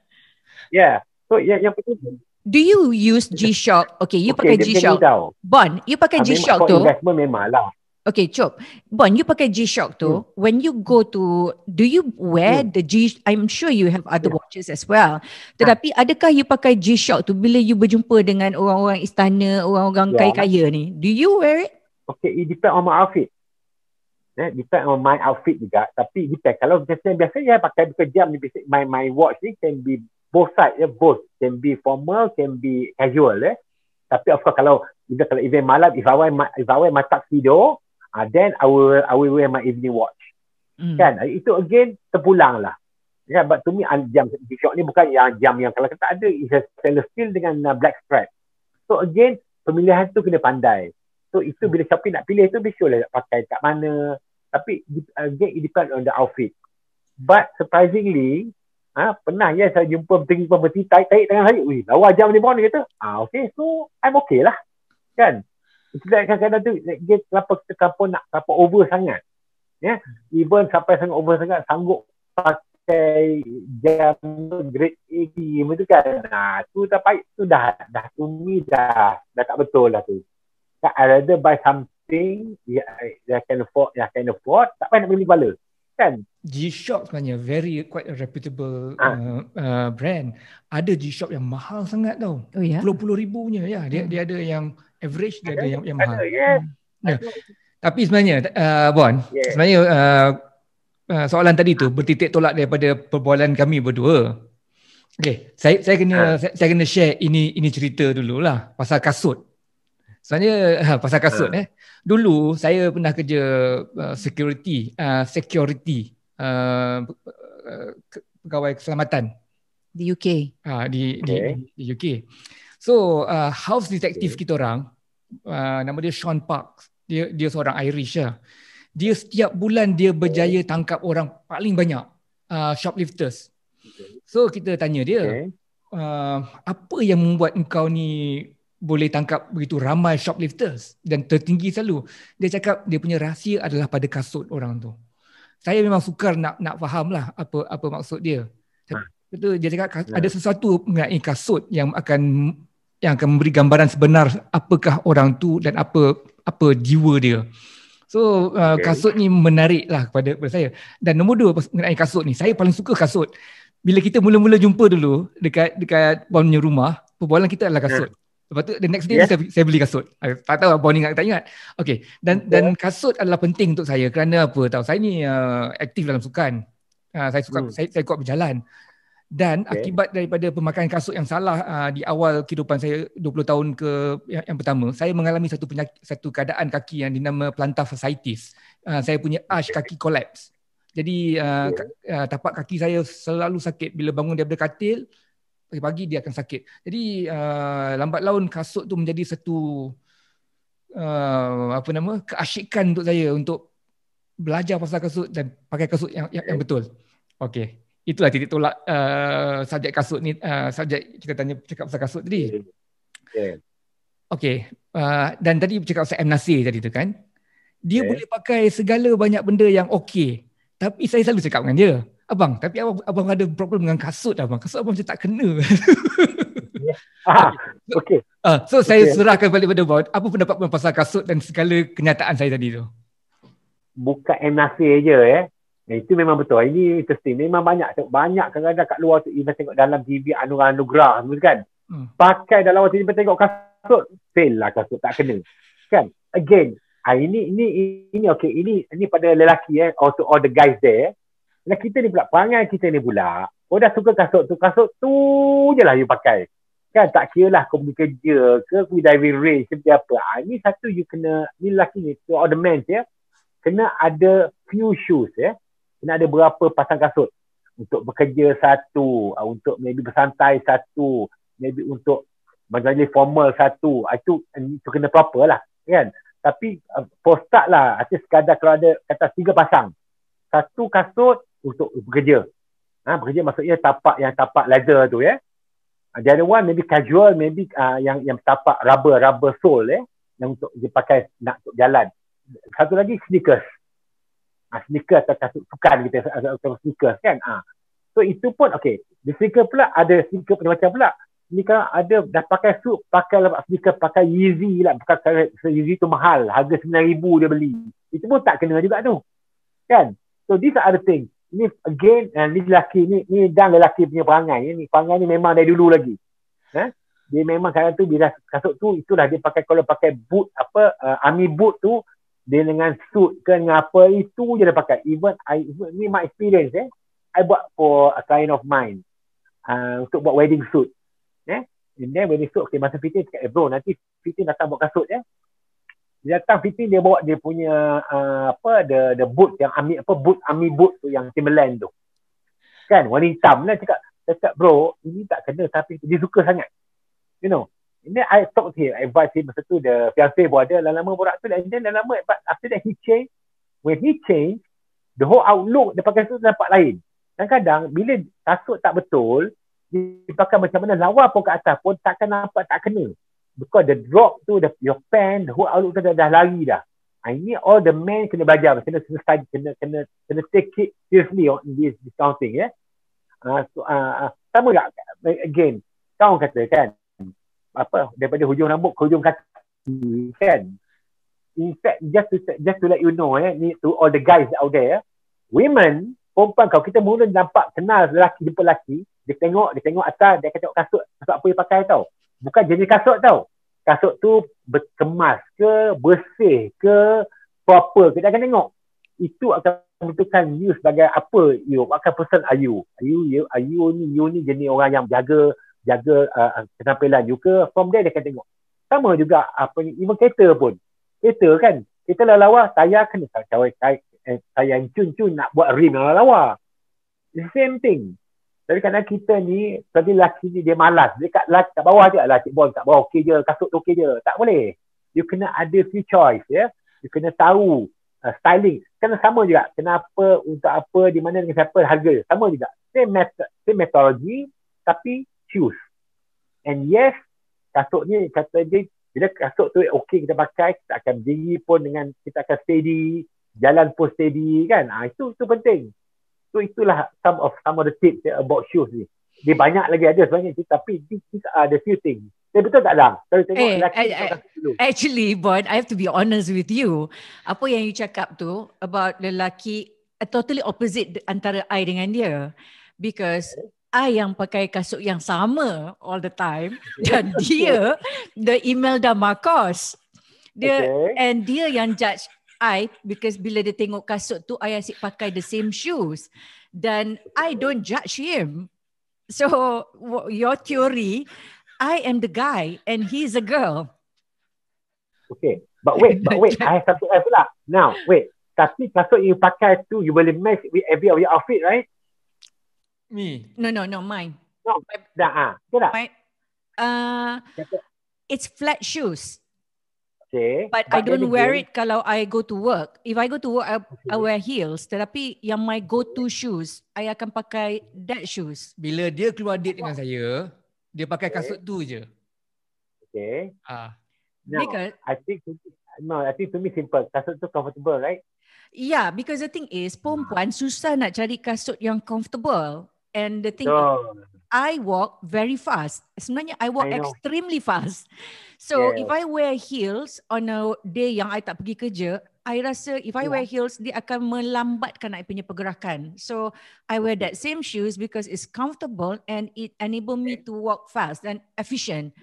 Yeah. So yang penting, do you use G-Shock? Okay, you pakai G-Shock. Bon, you pakai G-Shock tu. Investment memang lah. Okay, Chop. Bon, you pakai G-Shock tu. When you go to, do you wear the I'm sure you have other watches as well. Tetapi adakah you pakai G-Shock tu bila you berjumpa dengan orang-orang istana, orang-orang kaya-kaya ni? Do you wear it? Okay, it depend on my outfit. Depend on my outfit juga. Tapi depend. Kalau biasanya pakai jam ni, my watch ni can be both side, both. Can be formal, can be casual. Tapi of course kalau event malam, if I wear my tuxedo, then I will wear my evening watch. Kan? Itu again terpulang lah. Yeah, but to me jam G-Shock ni bukan jam yang kalau kata ada, is a stainless steel dengan black stripe. So again, pemilihan tu kena pandai. So itu bila Shopee nak pilih tu, be sure lah nak pakai kat mana. Tapi again, it depends on the outfit. But surprisingly, pernah saya jumpa pemerhati tarik tangan saya. Wih, lawa jam ni pun, dia kata. Okay, so I'm okay lah. Kan? Kadang-kadang tu, dia kenapa kita nak over sangat. Even sampai sangat over sangat, sanggup pakai jam grade A tu kan. Tu tak baik, tu dah to me dah tak betul lah tu. I rather buy something that can afford, tak payah nak beli kepala. Kan? G-Shock sebenarnya quite a reputable brand. Ada G-Shock yang mahal sangat tau. Oh ya? Puluh-puluh ribu punya. Ya, dia ada yang average, dia ada yang mahal. Ya. Tapi sebenarnya Bon, sebenarnya soalan tadi tu bertitik tolak daripada perbualan kami berdua. Okay, saya kena share ini cerita dululah pasal kasut. Sebenarnya pasal kasut dulu saya pernah kerja security pegawai keselamatan di UK. Di UK. So house detective kita orang, nama dia Sean Parks. Dia seorang Irish lah. Dia setiap bulan dia berjaya tangkap orang paling banyak shoplifters. So kita tanya dia, apa yang membuat engkau ni boleh tangkap begitu ramai shoplifters dan tertinggi selalu? Dia cakap dia punya rahsia adalah pada kasut orang tu. Saya memang sukar nak faham lah apa maksud dia. Betul, dia cakap ada sesuatu mengenai kasut yang akan memberi gambaran sebenar apakah orang tu dan apa jiwa dia. So kasut ni menarik lah kepada saya. Dan nombor dua mengenai kasut ni, saya paling suka kasut. Bila kita mula-mula jumpa dulu dekat Bon punya rumah, perbualan kita adalah kasut. Lepas tu the next day saya beli kasut. Tak tahu Bon ingat tak ingat. Okay. Dan kasut adalah penting untuk saya kerana apa tahu, saya ni aktif dalam sukan. Saya kuat berjalan. Dan akibat daripada pemakaian kasut yang salah di awal kehidupan saya 20 tahun yang pertama, saya mengalami satu keadaan kaki yang dinama plantar fasciitis. Saya punya arch kaki collapse. Jadi tapak kaki saya selalu sakit. Bila bangun daripada katil, pagi-pagi dia akan sakit. Jadi lambat laun kasut tu menjadi satu keasyikan untuk saya untuk belajar pasal kasut dan pakai kasut yang betul. Okey. Itulah titik tolak subjek kasut ni, subjek kita cakap pasal kasut tadi. Okey. Dan tadi bercakap pasal M. Nasir tadi tu kan. Dia boleh pakai segala banyak benda yang okey. Tapi saya selalu cakap dengan dia, abang, tapi abang ada problem dengan kasut abang. Kasut abang macam tak kena. Okay. So saya serahkan balik pada Bon. Apa pendapat pasal kasut dan segala kenyataan saya tadi tu? Bukan M. Nasir je itu memang betul. Ini interesting. Memang banyak kadang-kadang kat luar tu, kita tengok dalam TV anugerah semua kan. Pakai dalam TV tengok kasut, fail lah kasut, tak kena. Kan? Again, ini okay. Ini pada lelaki to all the guys there. Dan kita ni pula, perangai kita ni pula, dah suka kasut tu je lah you pakai. Kan, tak kira lah kau pergi kerja ke, pergi diving range seperti apa. Ini satu you kena, ni lelaki ni, to all the men kena ada few shoes kena ada berapa pasang kasut. Untuk bekerja satu, untuk maybe bersantai satu, maybe untuk majlis formal satu. Itu kena proper lah kan. Tapi for start lah, artinya sekadar kalau ada kata 3 pasang. Satu kasut untuk bekerja. Bekerja maksudnya tapak leather tu The other one maybe casual, maybe yang tapak rubber sole yang untuk dipakai nak untuk jalan. Satu lagi sneakers. Sneakers atau kasut sukan kita atau sneakers kan. So itu pun okey. Di sneaker pula ada sneaker macam pula. Ni kan ada dah pakai suit, pakai sneaker, pakai Yeezy lah. Pakai Yeezy tu mahal, harga 9,000 dia beli. Itu pun tak kena juga tu. Kan? So these are the things. Ini again, ni lelaki ni dan lelaki punya perangai. Ni perangai ni memang dari dulu lagi. dia memang kadang tu bila kasut tu itulah dia pakai, kalau pakai boot army boot tu dia dengan suit ke dengan apa itu je dia pakai. Even ni my experience I buat for a client of mine untuk buat wedding suit. And then wedding suit, okay, masa fitting cakap, bro nanti fitting datang buat kasut dia datang fitting, dia bawa dia punya the boot yang army boot tu yang Timberland tu kan, warna hitam lah. Cakap bro ini tak kena, tapi dia suka sangat, you know. And then I talk to him, advise him. Masa tu the fiancé pun ada, lama-lama borak tu, and then lama-lama, but after that he changed. When he changed, the whole outlook dia pakai kasut nampak lain. Kadang-kadang bila kasut tak betul, dia pakai macam mana lawa pun kat atas pun takkan nampak, tak kena. Because the drop tu, your pen, the whole outlook tu dah lari dah. Ini all the men kena belajar, kena study, kena take it seriously on this discounting. Sama tak? Again, kau kata kan, daripada hujung rambut ke hujung kaki kan. In fact, just to let you know, to all the guys out there, women, perempuan kau, kita mula nampak kenal lelaki jumpa lelaki, dia tengok atas, dia akan tengok kasut apa dia pakai tau. Bukan jenis kasut tau. Kasut tu berkemas ke, bersih ke, proper ke, dia akan tengok. Itu akan menentukan you sebagai apa you, what kind of person are you. You ni jenis orang yang jaga penampilan you ke. From there dia akan tengok. Sama juga even kereta pun. Kereta kan, kita lawa tayar kena tayar cun nak buat rim lawa. The same thing. Tapi kadang kita ni, tadi lelaki ni dia malas. Dia kat bawah je lah, cik Bon, kat bawah okey je, kasut tu okey je. Tak boleh. You kena ada few choice, You kena tahu styling. Kena sama juga. Kenapa, untuk apa, di mana, dengan siapa, harga. Sama juga. Same methodology, tapi choose. And yes, kasut ni, kata dia, bila kasut tu okey kita pakai, kita akan berdiri pun dengan, kita akan steady, jalan pun steady kan. Itu penting. So itulah some of the tips about shoes ni. Dia banyak lagi ada sebenarnya, tapi these are the few things. Betul tak Dang? Actually, Bon, I have to be honest with you. Apa yang you cakap tu about lelaki, totally opposite antara I dengan dia. Because I yang pakai kasut yang sama all the time, dan dia the Imelda Marcos. And dia yang judge I, because bila dia tengok kasut tu, I asyik pakai the same shoes. Dan I don't judge him. So, your theory, I am the guy and he's a girl. Okay, but wait, I have something else pula. Now, wait, tapi kasut you pakai tu, you boleh match with every of your outfit, right? Me? No, mine. No, dah, betul tak? It's flat shoes. Okay. But I don't wear it kalau I go to work. If I go to work, I wear heels. Tetapi yang my go-to shoes, I akan pakai that shoes. Bila dia keluar date dengan saya, dia pakai kasut tu je. Okay. No, I think to me simple. Kasut tu comfortable, right? Yeah, because the thing is, perempuan susah nak cari kasut yang comfortable. And the thing is, I walk very fast. Sebenarnya I walk extremely fast. So if I wear heels on a day yang I tak pergi kerja, I rasa if I wear heels, dia akan melambatkan I punya pergerakan. So I wear that same shoes because it's comfortable and it enable me to walk fast and efficient.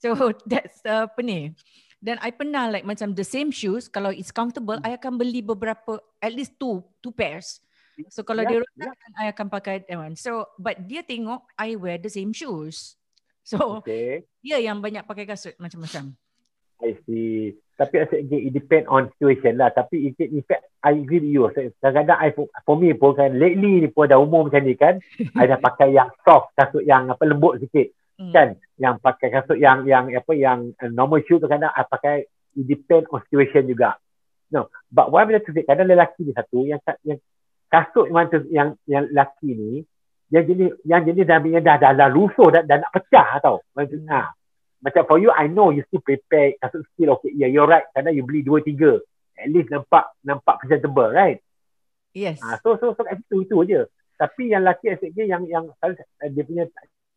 So that's apa ni. Dan I pernah like macam the same shoes, kalau it's comfortable, I akan beli beberapa, at least two pairs. So kalau dia rosak, I akan pakai that one. So but dia tengok I wear the same shoes. So dia yang banyak pakai kasut macam-macam. I see. Tapi it depend on situation lah. Tapi in fact I agree with you. Kadang-kadang for me pun kan, lately ni pun dah umur macam ni kan, I dah pakai yang soft, kasut yang lembut sikit. Kan, yang pakai kasut yang normal shoe tu kadang I pakai, it depend on situation juga. No, but what I mean to say, kadang lelaki ni satu yang kasut yang lelaki ni yang jenis dah lusuh dah nak pecah tau. Macam for you, I know you still prepare kasut still okay. Yeah, you're right. Kadang you beli 2-3, at least nampak presentable, right? Yes. So kat situ itu je. Tapi yang lelaki asyik yang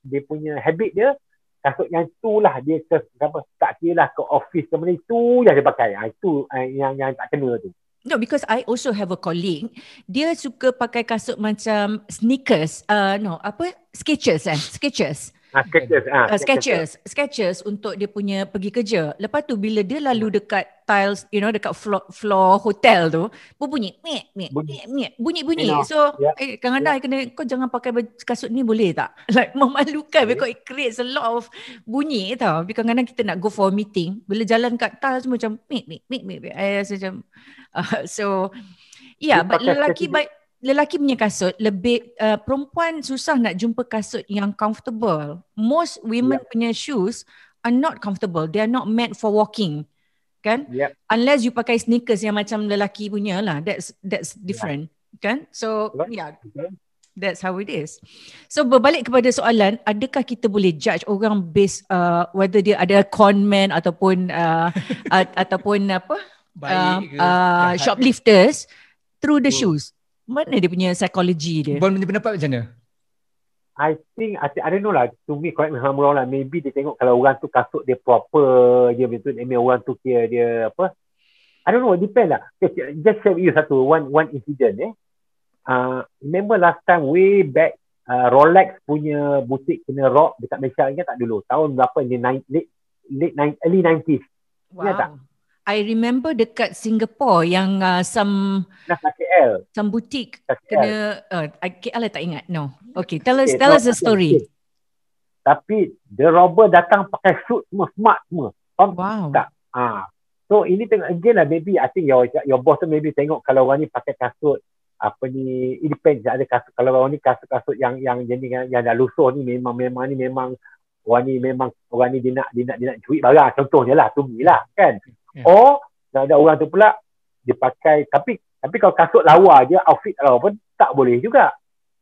dia punya habit dia, kasut yang itulah dia tak kira lah ke office ke mana, itu yang dia pakai. Itu yang tak kena tu. No, because I also have a colleague, dia suka pakai kasut macam sneakers, Skechers. Skechers untuk dia punya pergi kerja. Lepas tu bila dia lalu dekat tiles, dekat floor hotel tu, bunyi bunyi. So Kang Anda kau jangan pakai kasut ni boleh tak? Like memalukan because it creates a lot of bunyi tau. Tapi kadang-kadang kita nak go for a meeting, bila jalan kat tiles macam macam so but lelaki punya kasut lebih perempuan susah nak jumpa kasut yang comfortable. Most women punya shoes are not comfortable. They are not meant for walking. Kan? Unless you pakai sneakers yang macam lelaki punya lah. That's different. Kan? So that's how it is. So berbalik kepada soalan, adakah kita boleh judge orang based whether dia ada con man ataupun ataupun apa? Shoplifters through the shoes. Mana dia punya psikologi dia? Bon punya pendapat macam mana? I think I don't know lah. To me, correct me if I'm wrong lah. Maybe dia tengok kalau orang tu kasut dia proper, dia betul. Maybe orang tu kira dia apa? I don't know. Depend lah. Just share with you one incident. Remember last time way back, Rolex punya butik kena rob dekat Malaysia, ingat tak dulu? Tahun berapa ni? Early 90s. Wow. Ingat tak? I remember dekat Singapore yang some butik kena KL tak ingat. No. Okay, tell us the story. Tapi the robber datang pakai suit semua smart semua. Wow. Tak. So ini tengok again lah, maybe I think your boss tu maybe tengok kalau orang ni pakai kasut apa ni, it depends. Ada kasut, kalau orang ni kasut yang jenis yang dah lusuh ni memang orang ni dia nak curi barang, contohnya lah, to me lah kan. Or ada orang tu pula dia pakai, tapi kalau kasut lawa je, outfit lawa pun tak boleh juga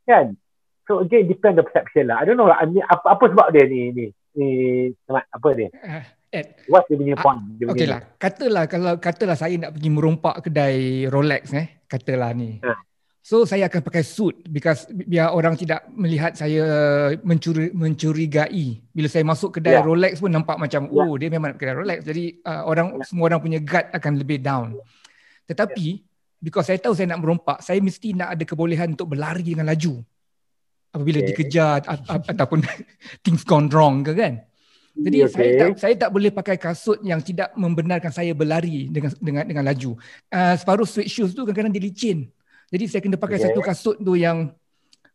kan. So again depend the perception lah. I don't know lah, apa sebab dia ni apa dia what's dia punya point. Okay lah, katalah saya nak pergi merompak kedai Rolex katalah ni. So saya akan pakai suit because biar orang tidak melihat saya mencurigai. Bila saya masuk kedai Rolex pun nampak macam dia memang nak kedai Rolex. Jadi semua orang punya guard akan lebih down. Tetapi because saya tahu saya nak merompak, saya mesti nak ada kebolehan untuk berlari dengan laju apabila dikejar ataupun things gone wrong ke kan. Jadi saya tak boleh pakai kasut yang tidak membenarkan saya berlari dengan laju. Separuh sweat shoes tu kadang-kadang dia licin. Jadi saya kena pakai satu kasut tu yang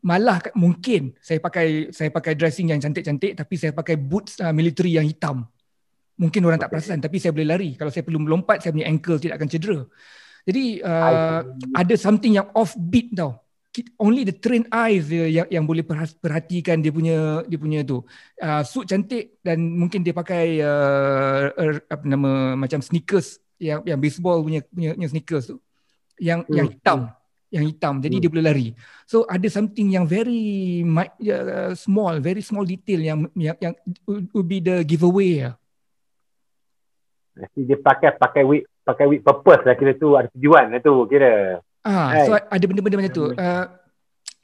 malah mungkin saya pakai dressing yang cantik-cantik tapi saya pakai boots military yang hitam. Mungkin orang tak perasan tapi saya boleh lari. Kalau saya perlu melompat, saya punya ankle tidak akan cedera. Jadi ada something yang offbeat tau. Only the trained eyes yang boleh perhatikan dia punya tu. Suit cantik dan mungkin dia pakai macam sneakers yang baseball punya sneakers tu. Yang hitam, jadi dia boleh lari. So ada something yang very very small detail yang would be the giveaway. Nanti dia pakai wig purpose lah, kira tu ada tujuan lah tu kira. So ada benda-benda macam tu.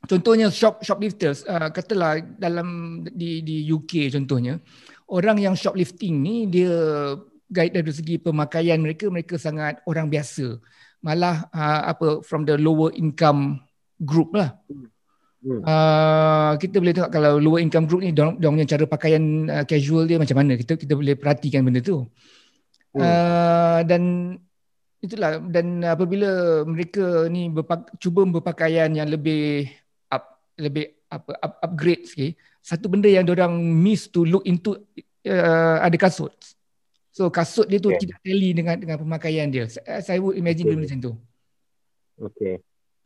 Contohnya shoplifters, katalah dalam di UK contohnya, orang yang shoplifting ni dia dari segi pemakaian mereka sangat orang biasa. Malah from the lower income group lah. Kita boleh tengok kalau lower income group ni diorang punya cara pakaian casual dia macam mana, kita boleh perhatikan benda tu. Dan itulah, dan apabila mereka ni cuba berpakaian yang lebih upgrade sikit, satu benda yang diorang miss to look into ada kasut. So kasut dia tu tidak tally dengan pemakaian dia. Saya would imagine benda macam tu. Okay.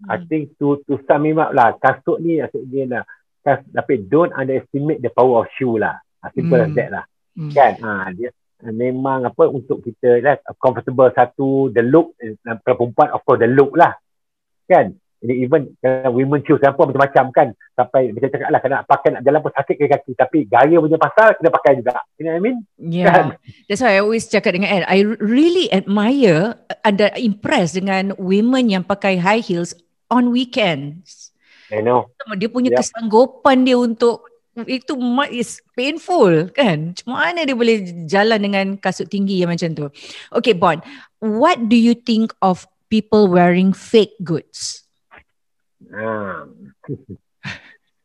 I think to sum up lah, kasut ni dia lah. Tapi don't underestimate the power of shoe lah. Simple as that lah. Kan? Dia memang untuk kita lah, comfortable satu, the look, perempuan of course the look lah. Kan? Jadi even women shoes pun macam-macam kan, sampai macam cakap lah, nak pakai nak jalan pun sakit kaki, tapi gaya punya pasal kena pakai juga. You know what I mean? Yeah. Kan? That's why I always cakap dengan Ed, I really admire and impressed dengan women yang pakai high heels on weekends. I know. Dia punya kesanggupan dia untuk itu is painful kan. Macam mana dia boleh jalan dengan kasut tinggi yang macam tu? Okay, Bon, what do you think of people wearing fake goods?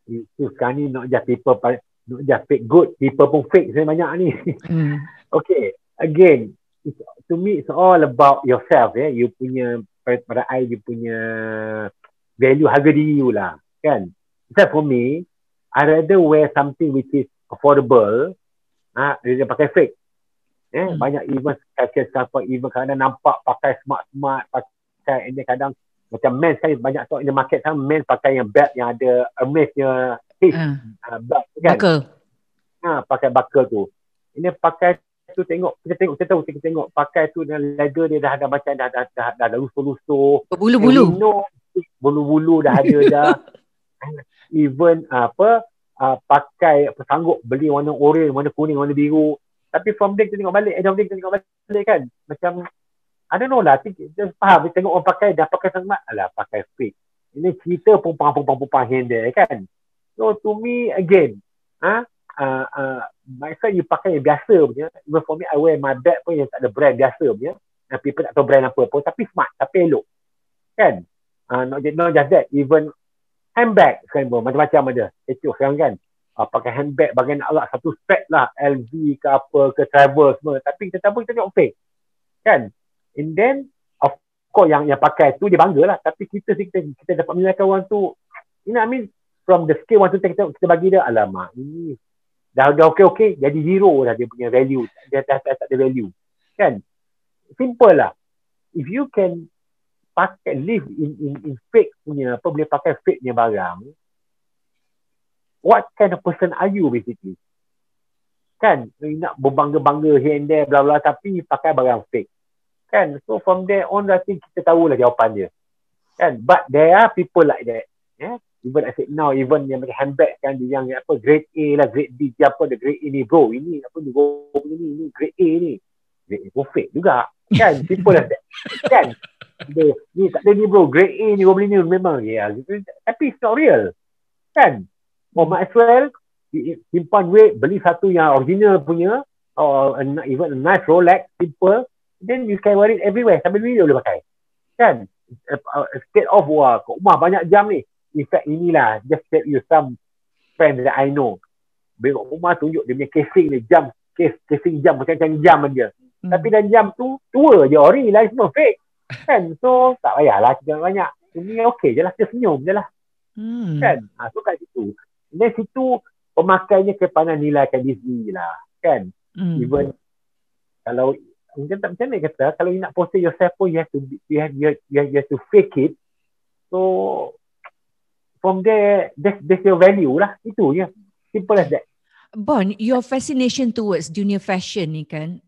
Itu sekarang ni not just people, not just fake good, people pun fake sebenarnya banyak ni. Okay, again, to me it's all about yourself. You punya, pada I, you punya value, harga diri you lah, kan. So for me, I rather wear something which is affordable, dia pakai fake. Banyak even even kadang nampak pakai smart, pakai, and then kadang macam men sekali banyak tau in the market sekarang, men pakai yang belt yang ada Hermes-nya belt kan. Buckle. Pakai buckle tu. Ini pakai tu kita tengok pakai tu dengan leather dia dah ada macam dah lusuh-lusuh. Bulu-bulu. Bulu-bulu dah ada dah. Even pakai sanggup beli warna orange, warna kuning, warna biru. Tapi from there kita tengok balik kan. Macam I don't know lah, just faham, tengok orang pakai, dah pakai sangat, pakai fake. Ini cerita perempuan handle kan. So to me, again, my friend you pakai yang biasa punya, even for me, I wear my bag pun yang tak ada brand biasa punya, and people tak tahu brand apa pun, tapi smart, tapi elok. Kan? Not just that, even handbag sekarang pun, macam-macam ada. Itu sekarang kan. Pakai handbag, bagian nak satu set lah, LV ke apa, ke travel semua. Tapi kita tengok fake. Kan? And then of course yang pakai tu dia bangga lah, tapi kita dapat menilaikan orang tu, you know what I mean, from the scale 1 to 10 kita bagi dia, alamak ini dah okey jadi zero dah, dia punya value dia tak ada value kan. Simple lah, if you can pakai live in fake punya apa, boleh pakai fake punya barang, what kind of person are you basically kan. You nak berbangga-bangga here and there bla bla, tapi pakai barang fake kan. So from there on, I think kita tahulah jawapan dia kan. But there are people like that, even I said now, even yang pakai handbag kan, dia yang apa grade A lah, grade B, siapa ada grade A ni bro, ini apa ni bro, ini grade A ni, grade A pun fake juga kan. People like that kan. Ni tak ada ni bro, grade A ni kau beli ni memang tapi it's not real kan. Might as well simpan duit, beli satu yang original punya, or even a nice Rolex, simple, then you can wear it everywhere, sambil video boleh pakai kan. Instead of kat rumah banyak jam ni. In fact inilah, just tell you some friends that I know, kat rumah tunjuk dia punya casing ni, jam, casing jam, macam-macam jam dia, tapi dan jam tu tua je, ori lah, semua fake kan. So tak payahlah kita banyak, ini okey je lah, kita senyum je lah kan. So kat situ, dan situ pemakainya kepada nilaikan diri lah kan. Even kalau mungkin tak macam mana kata, kalau you nak portray yourself pun, you have to fake it. So from there, that's your value lah. Itu je, simple as that. Bon, your fascination towards dunia fashion ni kan,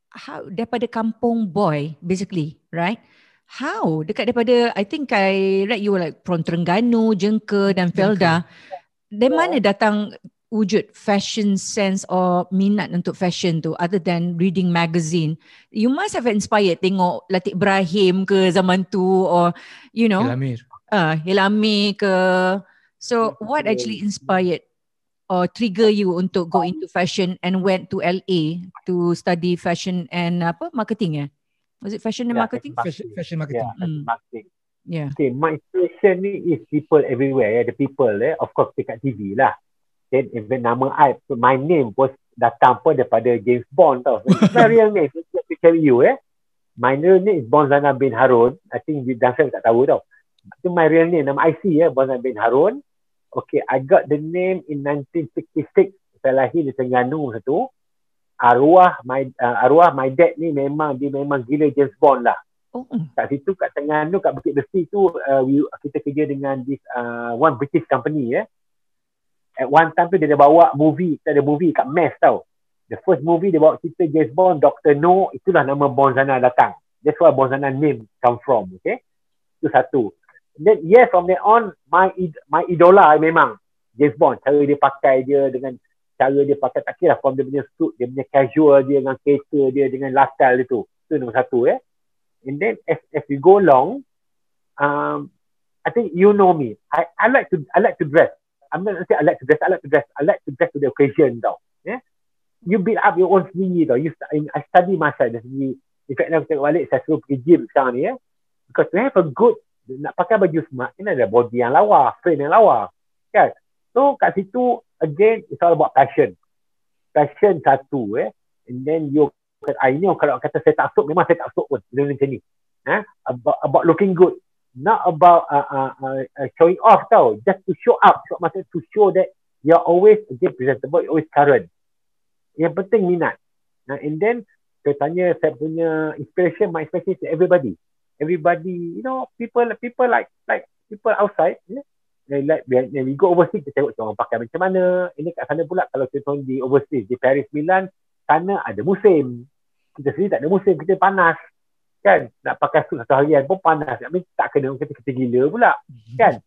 how daripada kampung boy basically, right? How daripada, I think I read you were like from Terengganu, Jengker dan Felda. Dari mana datang wujud fashion sense or minat untuk fashion tu, other than reading magazine? You must have inspired, tengok Latik Ibrahim ke zaman tu, or you know, Hilamir ke. So what actually inspired or trigger you untuk go into fashion and went to LA to study fashion and marketing? Was it fashion and marketing? Fashion marketing. Marketing. Yeah. Okay, my inspiration ni is people everywhere. The people, of course dekat TV lah. Then even nama I, my name was datang pun daripada James Bond tau. My real name, to tell you my real name is Bonzana bin Harun. I think dan saya tak tahu tau. Itu my real name, nama IC Bonzana bin Harun. Okay, I got the name in 1966. Saya lahir di Terengganu satu. Arwah my dad ni memang gila James Bond lah. Kat situ kat Terengganu, kat Bukit Besi tu, kita kerja dengan this one British company At one time tu dia ada bawa movie, kita ada movie kat MES tau. The first movie dia bawa cerita James Bond, Dr. No, itulah nama Bonzana datang. That's why Bonzana name come from, okay? Itu satu. Then from there on, my idola memang James Bond. Cara dia pakai dia, dengan cara dia pakai, tak kira from dia punya suit, dia punya casual dia, dengan kereta dia, dengan lifestyle dia tu. Itu nombor satu And then as we go along, I think you know me. I like to dress. I'm not say I like to dress. I like to dress to the occasion tau. You build up your own sendiri tau. I study myself dari segi. In fact, nak tengok balik, saya suruh pergi gym sekarang ni Because to have a good, nak pakai baju smart, kena ada body yang lawa, frame yang lawa. Kan? So kat situ, again, it's all about passion. Passion satu, and then you, ini kalau kata saya tak suka, memang saya tak suka pun benda macam ni. About looking good, not about showing off tau, just to show up, maksudnya to show that you're always again presentable, you're always current. Yang penting minat. And then saya tanya, saya punya inspiration, my inspiration is everybody, you know, people like people outside, like when we go overseas, kita tengok orang pakai macam mana. Ini kat sana pula, kalau contoh di overseas, di Paris, Milan, sana ada musim, kita sendiri tak ada musim, kita panas kan, nak pakai suit satu harian pun panas, tak kena kita gila pula kan.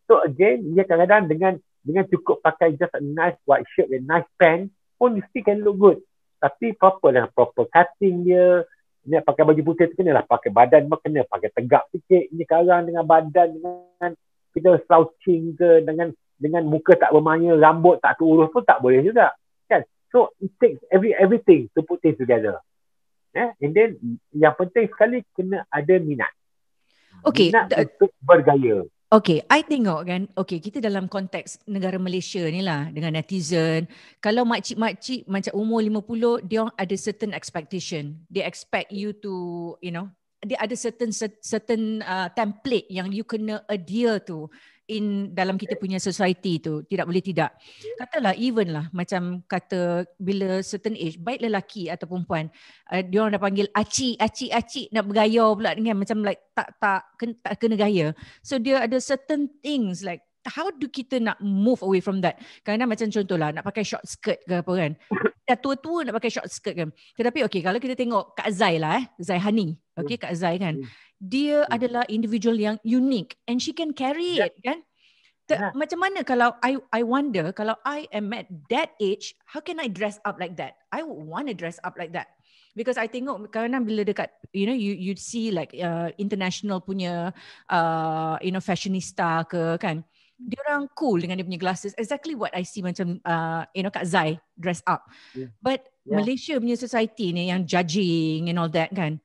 So again, dia kadang-kadang dengan cukup pakai just a nice white shirt and nice pants pun you still can look good. Tapi proper cutting dia. Ni pakai baju putih tu kenalah pakai badan pun kena pakai tegak sikit. Ini sekarang dengan badan, dengan kita slouching ke, dengan muka tak bermaya, rambut tak terurus pun tak boleh juga kan. So it takes everything to put things together. And then yang penting sekali kena ada minat. Okay, minat untuk bergaya. Okay, I tengok kan, okay, kita dalam konteks negara Malaysia ni lah dengan netizen. Kalau makcik-makcik macam umur 50, dia ada certain expectation. They expect you to, you know, dia ada certain template yang you kena adhere to in dalam kita punya society tu. Tidak boleh tidak. Katalah even lah, macam kata bila certain age, baik lelaki atau perempuan, dia orang dah panggil acik, nak bergaya pula dengan macam like tak kena gaya. So dia ada certain things like how do kita nak move away from that? Kadang-kadang macam contohlah nak pakai short skirt ke apa kan. Dah tua-tua nak pakai short skirt kan. Tetapi okay, kalau kita tengok Kak Zai lah Zai Hani. Okay, Kak Zai kan. Dia adalah individual yang unique and she can carry it kan. Macam mana kalau I wonder kalau I am at that age, how can I dress up like that? I would want to dress up like that. Because I tengok kadang-kadang bila dekat, you know, you see like international punya you know, fashionista ke kan. Dia orang cool dengan dia punya glasses. Exactly what I see macam you know, Kak Zai dress up. But Malaysia punya society ni yang judging and all that kan.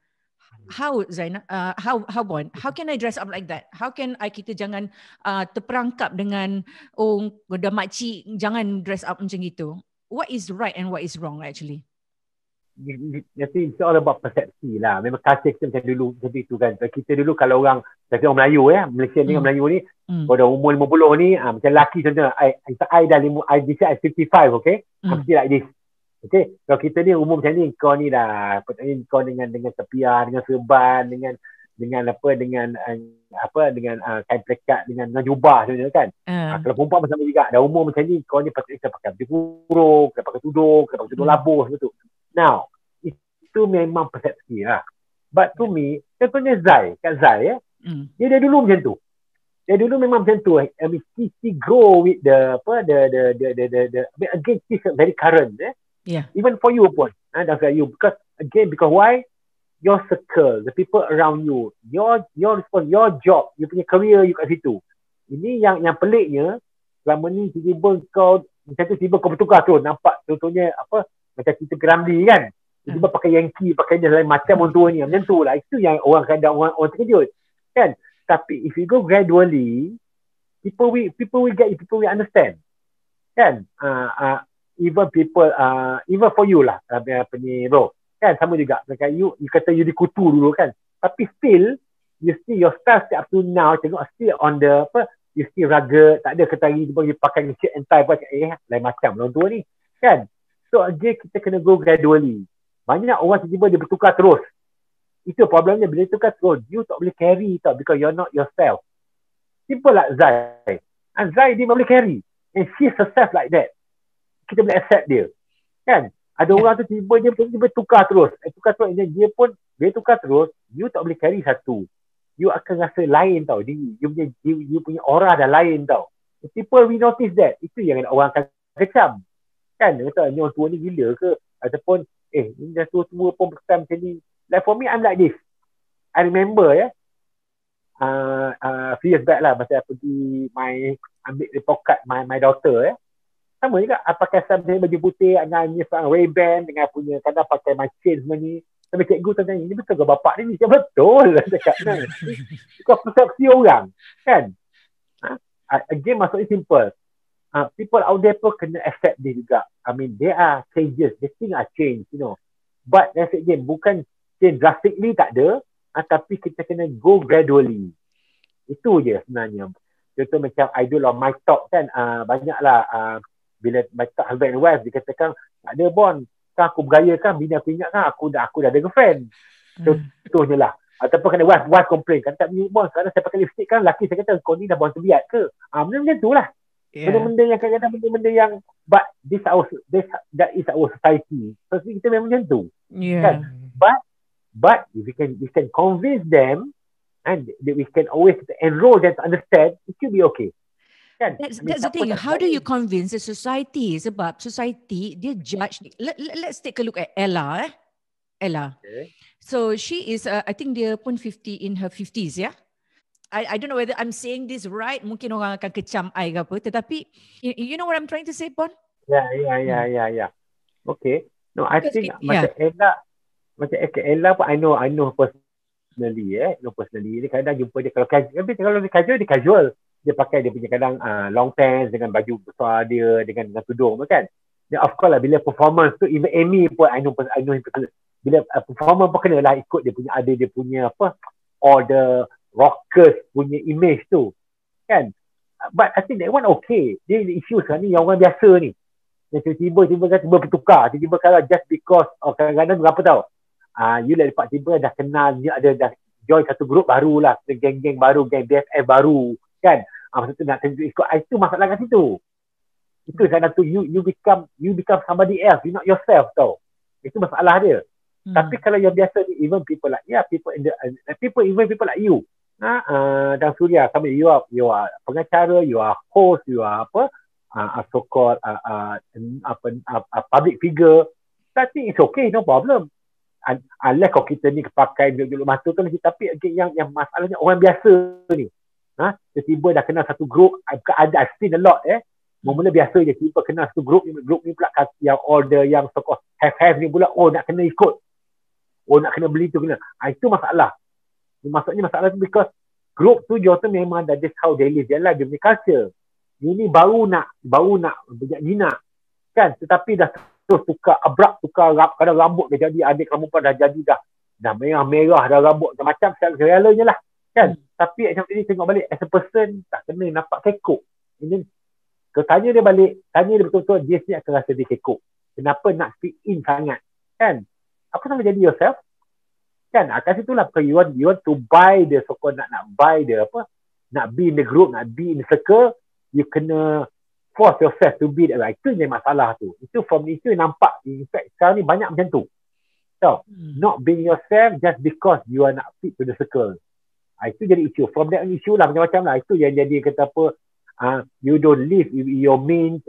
How Zaina, how Bon, how can I dress up like that? How can I, kita jangan terperangkap dengan dah makcik jangan dress up macam gitu. What is right and what is wrong actually? It's all about persepsi lah. Memang kasih kita macam dulu macam itu kan. Kita dulu kalau orang Melayu Malaysia ni Melayu ni pada umur 50 ni macam lelaki contohnya I dah 55, okay? I'm still like this. Okay, kalau kita ni umur macam ni, kau ni dah patutnya kau dengan tepian, dengan serban, dengan kain plekat, dengan jubah sebenarnya kan. Kalau perempuan macam juga dah umur macam ni, kau ni patutnya pakai baju kurung, pakai tudung labuh betul. Now, itu memang persepsi lah. But to me, contohnya Kak Zai dia dulu macam tu. Dia dulu memang macam tu. I mean, she grow with the again, she's very current. Yeah. Even for you pun, because why? Your circle, the people around you, your job, you punya career you kat situ. Ini yang peliknya, selama ni tiba-tiba kau macam tu, tiba kau bertukar tu, nampak contohnya apa, macam kita Ramli kan, tiba pakai Yankee, pakai dia lain macam orang tua ni, macam tu lah. Itu yang orang orang terkejut kan. Tapi if you go gradually, people will get it, people will understand kan. Even people, even for you lah, apa ni bro, kan sama juga. You kata you dikutu dulu kan, tapi still, you see your style up to now, tengok still on the you still rugged, tak ada ketari you pakai shirt and tie, lain macam orang tua ni, kan. So again, kita kena go gradually. Banyak orang tiba-tiba dia bertukar terus. Itu problemnya, bila tukar terus, you tak boleh carry tau, because you're not yourself. Simple like Zai. And Zai dia boleh carry, and she's herself like that. Kita boleh accept dia kan. Ada orang tu tiba-tiba tukar terus, dia pun dia tukar terus, you tak boleh carry satu, you akan rasa lain tau. You punya aura dah lain tau. People will notice that. Itu yang orang akan kecam kan. Dia kata ni orang tua ni gila ke, ataupun ni dah tua-tua pun pesan macam ni. Like for me, I'm like this. I remember few years back lah, masa pergi ambil report card my daughter sama juga, pakai sama baju putih dengan Ray-Ban, dengan punya kadang pakai my chain semua ni. Sampai cikgu tanya, ini betul ke bapak ni? Dia betul lah cakap kan. Kau persepsi orang kan. Again, maksudnya simple. people out there pun kena accept dia juga. I mean, there are changes. The thing are change, you know. But that's again, bukan change drastically, tak ada. Tapi kita kena go gradually. Itu je sebenarnya. Contoh macam idol of my talk kan, banyaklah bila my talk husband and wife, dia katakan, tak ada Bon, kan aku bergaya kan, bini aku ingat kan, aku dah ada girlfriend. Contohnya lah. Ataupun kena wife complain, kan tak ni Bon, sekarang saya pakai lipstick kan, laki saya kata, kau ni dah Bon terbiat ke? Benda macam tu lah. Benda-benda yang kadang-kadang benda-benda yang, but that is our society. So kita memang macam tu. Kan? But if we can convince them, and we can always enroll them to understand, it should be okay. Kan? That's the thing. How do you convince the society? Sebab society, dia judge. Let's take a look at Ella. Ella. Okay. So she is, I think dia pun in her 50s, ya? I don't know whether I'm saying this right. Mungkin orang akan kecam I ke apa. Tetapi, you know what I'm trying to say, Bon? Yeah. Okay. No, I think macam Ella pun I know personally. Dia kadang jumpa dia kalau dia casual. Dia pakai dia punya kadang long pants dengan baju besar dia dengan tudung kan. Then of course lah bila performance tu, even Amy pun I know him personally. Bila performance pun kena lah ikut dia punya all the rockers punya image tu kan. But I think that one okay. Dia isu sekarang ni yang orang biasa ni yang tiba-tiba bertukar, tiba-tiba kalau just because kadang-kadang berapa tau, you lah tiba-tiba dah kenal, dia dah join satu grup baru lah, geng-geng baru, geng BFF baru kan. Maksud tu nak ikut, itu masalah kat situ. Itu kadang tu you become somebody else, you not yourself tau. Itu masalah dia. Tapi kalau yang biasa ni, even people like people like you, dan Suria, sama you are pengacara, you are host, you are so-called public figure. Tapi it's okay, no problem. Unless kalau kita ni pakai duduk mata tu lagi. Tapi yang masalahnya orang biasa ni, tiba-tiba dah kenal satu grup. I've seen a lot mula biasa je, tiba kenal satu grup ni pula yang order yang so-called have ni pula, nak kena ikut, nak kena beli tu kena. Itu masalah. Maksudnya masalah tu because group tu dia tu memang dah that's how they live their life, dia punya culture. Ini baru nak berjak jinak kan, tetapi dah terus tukar kadang rambut dah jadi, adik kamu pun dah jadi dah merah dah rambut macam segalanya lah kan. Tapi macam tadi tengok balik as a person, tak kena nampak kekok. Ini tanya dia balik, tanya dia betul-betul, dia sendiri akan rasa dia kekok. Kenapa nak fit in sangat kan? Apa sama jadi yourself kan? Kat situlah you want to buy the so-called nak buy the nak be in the group, nak be in the circle, you kena force yourself to be that way. Itu je masalah tu. Itu nampak. In fact sekarang ni banyak macam tu. So, not being yourself just because you are not fit to the circle. Itu jadi isu. From that issue lah, macam-macam lah. Itu yang jadi kata you don't live your means,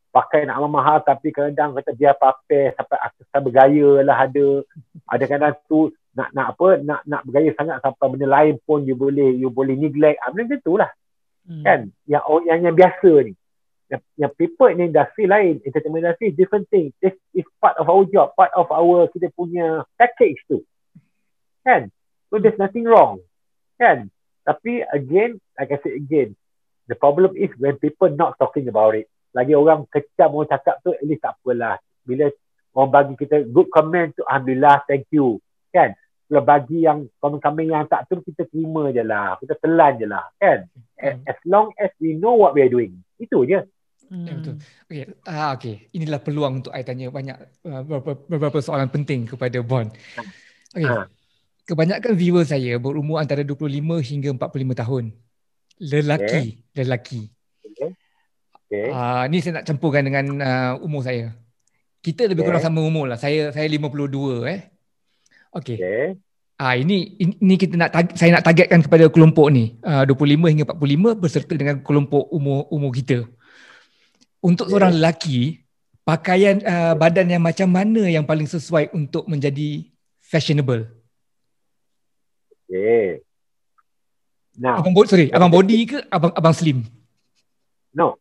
pakai nak mahal tapi kadang kata dia pakai sampai bergaya lah, ada kadang tu nak bergaya sangat sampai benda lain pun you boleh neglect. Benda macam tu lah kan. Yang biasa ni, yang people in industri lain, entertainment industry, different thing. This is part of our job, part of our kita punya package tu kan. So there's nothing wrong kan. Tapi again, like I said again, the problem is when people not talking about it. Lagi orang kecam, orang cakap tu, at least tak apalah. Bila orang bagi kita good comment tu, alhamdulillah, thank you kan. Kalau bagi yang komen-komen yang tak tu, kita terima je lah, kita telan je lah kan. As long as we know what we are doing, itu je. Betul. Okay. Inilah peluang untuk I tanya banyak beberapa soalan penting kepada Bon. Okay. Kebanyakan viewer saya berumur antara 25 hingga 45 tahun. Lelaki. Okay. Ni saya nak campurkan dengan umur saya. Kita lebih kurang sama umur lah. Saya 52 Okay. Ini kita saya nak targetkan kepada kelompok ni 25 hingga 45 berserta dengan kelompok umur kita. Untuk seorang lelaki, pakaian badan yang macam mana yang paling sesuai untuk menjadi fashionable? Okay. Now, abang body ke abang slim? No.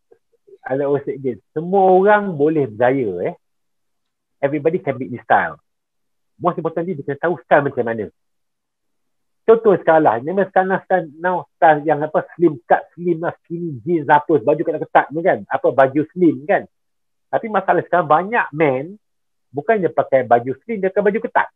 I always say again, semua orang boleh berjaya. Everybody can be in style. Most importantly, dia kena tahu style macam mana. contoh sekarang ni sekarang now style yang apa slim cut, slim lah, skinny jeans apa, baju ketat-ketat ni kan, apa baju slim kan. Tapi masalah sekarang banyak men bukannya pakai baju slim, dia pakai baju ketat.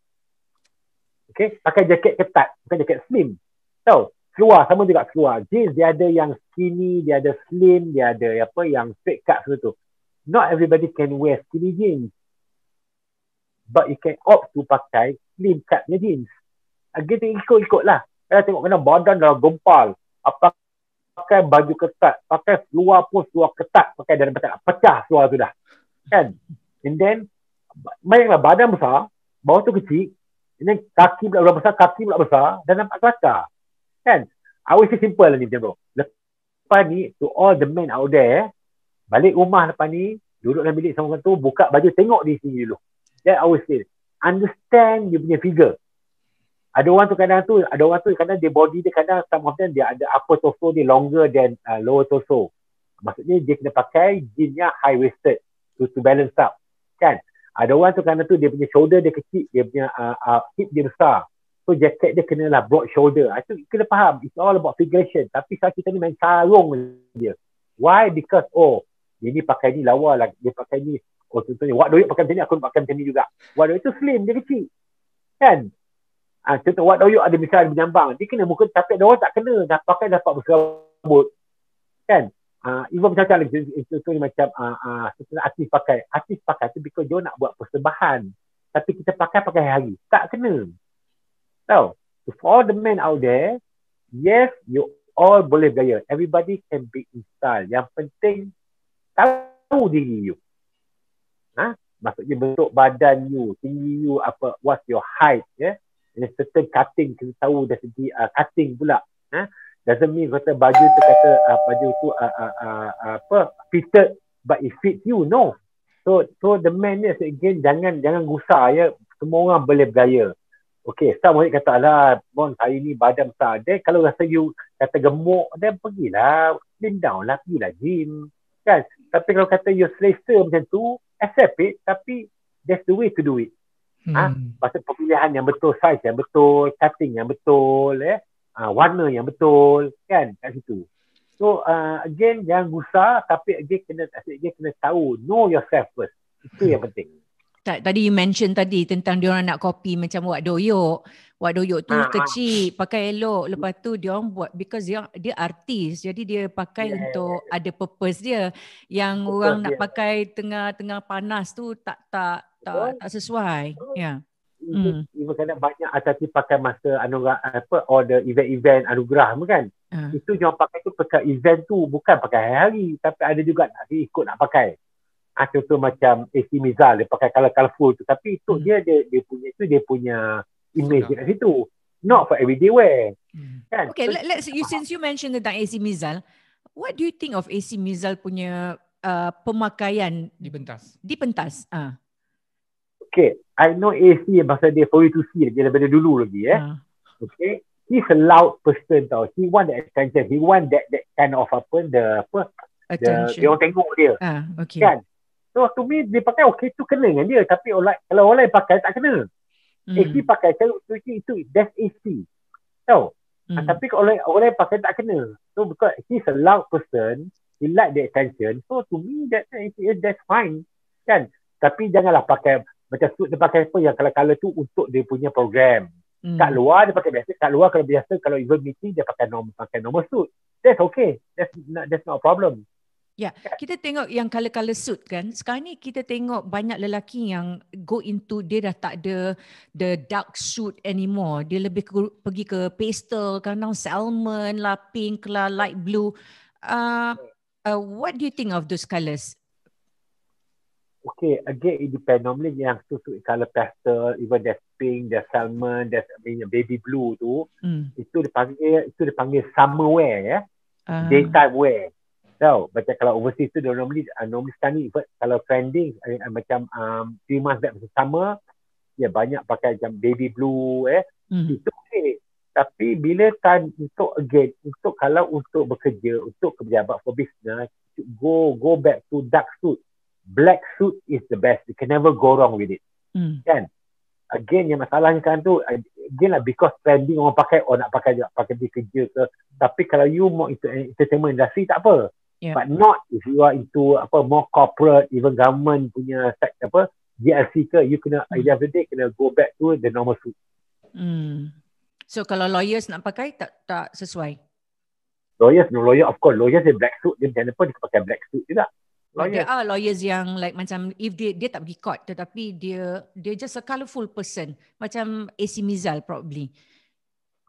Okay, pakai jaket ketat, bukan jaket slim. Tahu? Seluar sama juga seluar. Jeans dia ada yang skinny, dia ada slim, dia ada apa yang straight cut semua tu. Not everybody can wear skinny jeans. But you can opt to pakai slim cutnya jeans. Again, ikut-ikut lah. Kalau tengok kena badan dah gempal. Apa pakai baju ketat. Pakai seluar pun seluar ketat. Pakai dan pecah seluar tu dah. Kan? And then, bayanglah badan besar, bawah tu kecil. And then kaki pula besar, kaki pula besar. Dan nampak kelakar. Kan? I always say simple lah ni macam tu. Lepas ni, to all the men out there, balik rumah lepas ni, duduk dalam bilik sama tu, buka baju, tengok di sini dulu. That I always say, understand dia punya figure. Ada orang tu kadang dia body dia kadang some of them dia ada upper torso dia longer than lower torso. Maksudnya dia kena pakai jeansnya high waisted to balance up. Kan? Ada orang tu kadang tu dia punya shoulder dia kecil, dia punya hip dia besar. So jacket dia kenalah broad shoulder. Itu kena faham. It's all about figuration. Tapi kalau kita ni main sarung dia. Why? Because dia ni pakai ni lawa lah. Dia pakai ni. Contohnya Wak Doyok pakai macam ni, aku pakai macam ni juga. Wak Doyok tu slim, dia kecil. Kan? Contoh Wak Doyok ada misalnya berjambang. Dia kena muka tapi ada orang tak kena. Dah pakai dapat berserabut. Kan? Even macam-macam lagi. Contohnya macam artis pakai tu because dia nak buat persembahan. Tapi kita pakai hari. Tak kena. Tahu? So for the men out there, yes, you all boleh gaya. Everybody can be in style. Yang penting tahu diri you. Maksudnya bentuk badan you, tinggi you, apa, what's your height, ya. Yeah? Certain cutting, kita tahu dari segi cutting pula. Doesn't mean kata baju tu kata baju tu fitted but it fits you, no. So the man ni again jangan gusar ya. Semua orang boleh bergaya. Okay, some orang kata lah, Bon, hari ni badan besar. Then kalau rasa you kata gemuk, then pergilah slim down lah, pergilah gym. Kan? Tapi kalau kata you selesa macam tu, accept it, tapi that's the way to do it. Maksud pemilihan yang betul, size yang betul, cutting yang betul, warna yang betul, kan, kat situ. So again, jangan gusar, tapi again kena tahu, know yourself first. Itu yang penting. Tadi you mention tadi tentang diorang nak copy macam Wak Doyok. Wak Doyok tu kecil, pakai elok. Lepas tu diorang buat, because dia artis, jadi dia pakai untuk ada purpose dia. Yang orang nak pakai tengah panas tu tak sesuai. Ya. Even kadang banyak artis pakai masa order event anugerah kan. Itu jangan pakai tu pakai event tu, bukan pakai hari-hari, tapi ada juga ikut nak pakai. Contoh macam AC Mizal, dia pakai colourful tu, tapi itu dia punya image kat situ, not for everyday wear. Kan? Okay, since you mentioned tentang AC Mizal, what do you think of AC Mizal punya pemakaian di pentas? Okay, I know AC pasal dia 42C lagi daripada dulu lagi Okay, he's a loud person tau. He want the attention, he want that kind of attention. Dia orang tengok dia. Okay. Kan? So to me dia pakai okay tu kena dengan dia, tapi kalau orang lain pakai tak kena. AC pakai kalau itu that's AC. Tahu? Tapi kalau orang lain pakai tak kena. So because he's a loud person, he like the attention. So to me that's fine. Kan? Tapi janganlah pakai macam suit dia pakai apa yang color tu untuk dia punya program. Kat luar dia pakai biasa, kat luar kalau biasa kalau event meeting dia pakai normal suit. That's okay. That's not a problem. Ya, kita tengok yang color suit kan. Sekarang ni kita tengok banyak lelaki yang go into, dia dah tak ada the dark suit anymore. Dia lebih pergi ke pastel, kadang salmon lah, pink lah, light blue. What do you think of those colors? Okay, again it depends. Normally yang suit color pastel, even there's pink, there's salmon, there's baby blue tu, itu dipanggil summer wear ya. Daytime wear. So, macam kalau overseas tu dia normally sekarang ni kalau trending macam 3 months back macam summer, banyak pakai macam baby blue itu okay. Tapi bila time untuk bekerja, untuk pejabat for business, go back to dark suit. Black suit is the best. You can never go wrong with it. Kan? Again, yang masalahnya kan tu again lah, because trending orang pakai, nak pakai juga, pakai di kerja ke. Tapi kalau you more into entertainment industry, tak apa. But not if you are into more corporate, even government punya GLC ke, you kena at the end of the day kena go back to the normal suit. So kalau lawyers nak pakai tak sesuai. Lawyer of course, lawyers dia black suit, dia macam apa dia pakai black suit juga. There are lawyers yang like macam if dia tak pergi court tetapi dia just a colourful person, macam AC Mizal probably.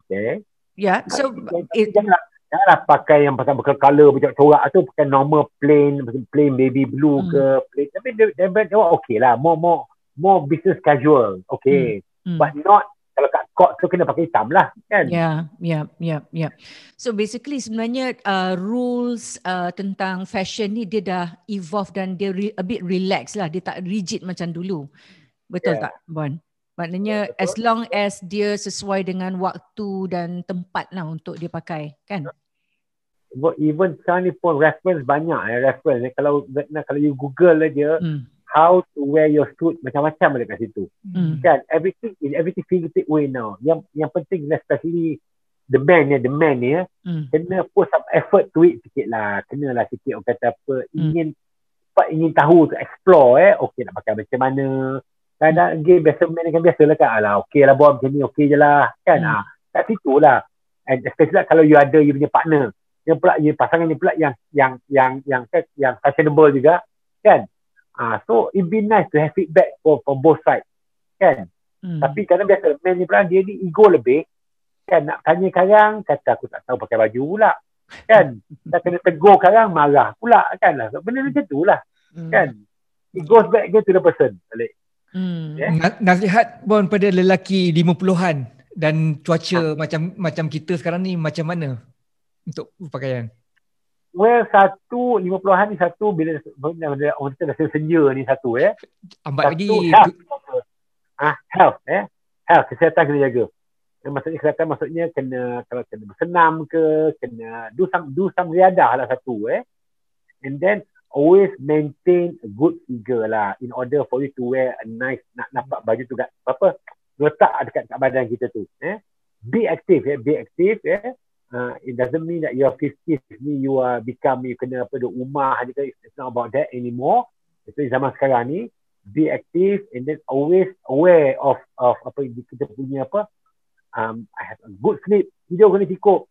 Okay. Yeah, so janganlah pakai yang pasal colour macam corak tu, pakai normal plain baby blue ke plain. Tapi dia okay lah, more business casual, okay. But not kalau kat court tu kena pakai hitam lah kan. Yeah. So basically sebenarnya rules tentang fashion ni dia dah evolve dan dia a bit relax lah, dia tak rigid macam dulu. Betul tak Bon? Maknanya as long as dia sesuai dengan waktu dan tempat lah untuk dia pakai kan. Even sekarang ni pun reference banyak reference. Kalau you Google aja how to wear your suit, macam-macam ada kat situ. Kan everything fingertip way now. Yang penting especially the man ni kena put some effort to it sikit lah. Kenalah sikit orang kata apa, ingin tahu to explore okay nak pakai macam mana. Kadang game biasa man kan biasalah kan, okey lah buat macam ni, okey je lah kan. Kat situ lah. And especially kalau you ada you punya partner, yang pula pasangan ni pula yang fashionable juga kan. So it be nice to have feedback for both sides kan. Tapi kadang biasa man ni pula dia ni ego lebih kan, nak tanya sekarang kata aku tak tahu pakai baju pula kan. Dah kena tegur sekarang marah pula kan lah. Benda macam tu lah kan. It goes back again to the person balik. Nasihat Bon pada lelaki 50-an dan cuaca macam kita sekarang ni macam mana untuk pakaian? Well, 50-an ni bila orang kata dah senja ni ambat lagi health kesihatan kena jaga. Maksudnya kesihatan maksudnya kalau kena bersenam ke, kena do some riadah lah and then always maintain a good figure lah in order for you to wear a nice, nak nampak baju tu letak dekat badan kita tu. Be active. It doesn't mean that you are 50 ni you kena duduk rumah aja. It's not about that anymore. Itu zaman sekarang ni, be active and then always aware of apa kita punya I have a good sleep, tidur kena cukup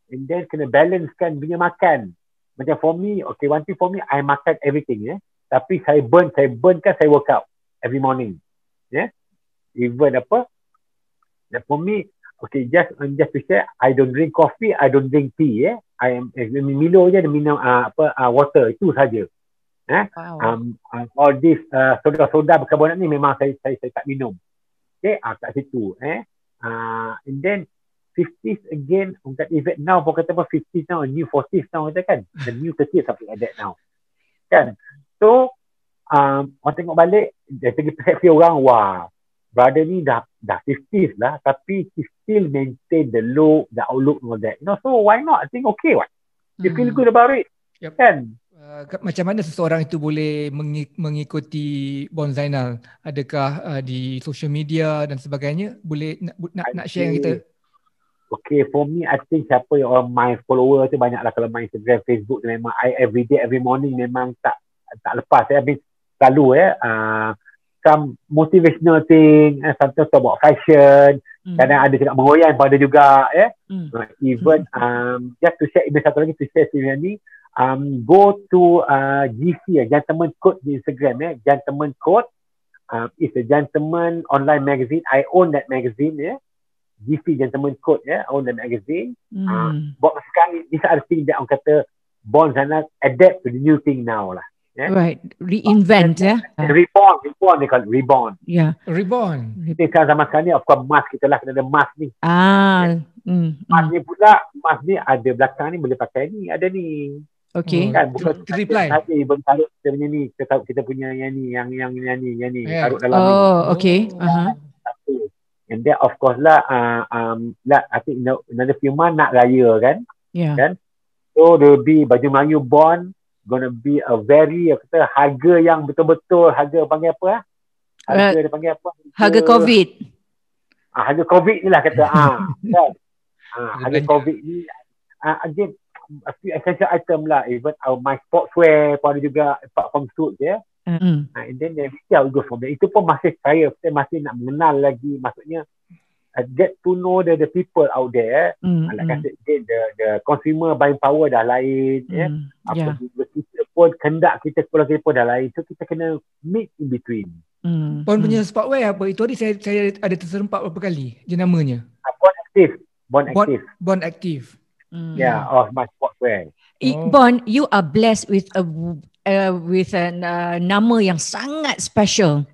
and then kena balancekan punya makan. Macam for me, okay, one thing for me, I makan everything tapi saya burn kan saya workout every morning even that for me, okay, just to share, I don't drink coffee, I don't drink tea I am Milo je, minum water, itu saja. All this soda berkarbonat ni memang saya tak minum. Okay, kat situ and then 50s again, even now pun kata 50s now, new 40s now kata kan, the new 30s something like that now kan. So orang tengok balik dari segi persepsi orang, wah brother ni dah 50s lah tapi he still maintain the look, the outlook and all that, so why not? I think okay what, you feel good about it. Kan. Macam mana seseorang itu boleh mengikuti Bon Zainal? Adakah di social media dan sebagainya? Boleh nak share dengan kita? Okay, for me, I think siapa yang my follower tu banyak lah. Kalau my Instagram, Facebook tu memang I every day, every morning memang tak lepas. Saya selalu some motivational thing, sometimes talk about fashion, kadang ada cakap mengoyan pada juga even just to share, satu lagi to share sebenarnya ni, go to GC, Gentleman Code di Instagram Gentleman Code, it's a gentleman online magazine. I own that magazine GC, Gentleman Code own the magazine. Buat sekarang these are the things that orang kata Bon Zainal adapt to the new thing now lah. Right, reinvent reborn they call it, reborn. Reborn. Sekarang zaman sekarang ni of course mask kita lah, kena ada mask ni. Mask ni pula, mask ni ada belakang ni boleh pakai ni, ada ni. Okay. Kan bukan reply. Saja ibu taruh kita punya ni, kita punya yang ni taruh dalam ni. Okay. And then of course lah I think another few months nak raya kan. Kan? So there will be baju Melayu Bon gonna be a very harga yang betul-betul harga panggil apa? Harga dia panggil apa? Harga COVID. Harga COVID ni lah kata. Kan? Harga belanja. COVID ni again a few essential item lah. Even my sportswear pun ada juga, apart from suit je. And then we go from there. Itu pun masih saya masih nak mengenal lagi. Maksudnya get to know the people out there. Like I said, the consumer buying power dah lain. Apa kita pun kendak kita sekolah kita pun dah lain. So kita kena meet in between. Pon punya sportwear apa? Itu hari saya ada terserempak beberapa kali jenamanya. Bond Active. Yeah, my sportswear. Bond, you are blessed with a nama yang sangat special.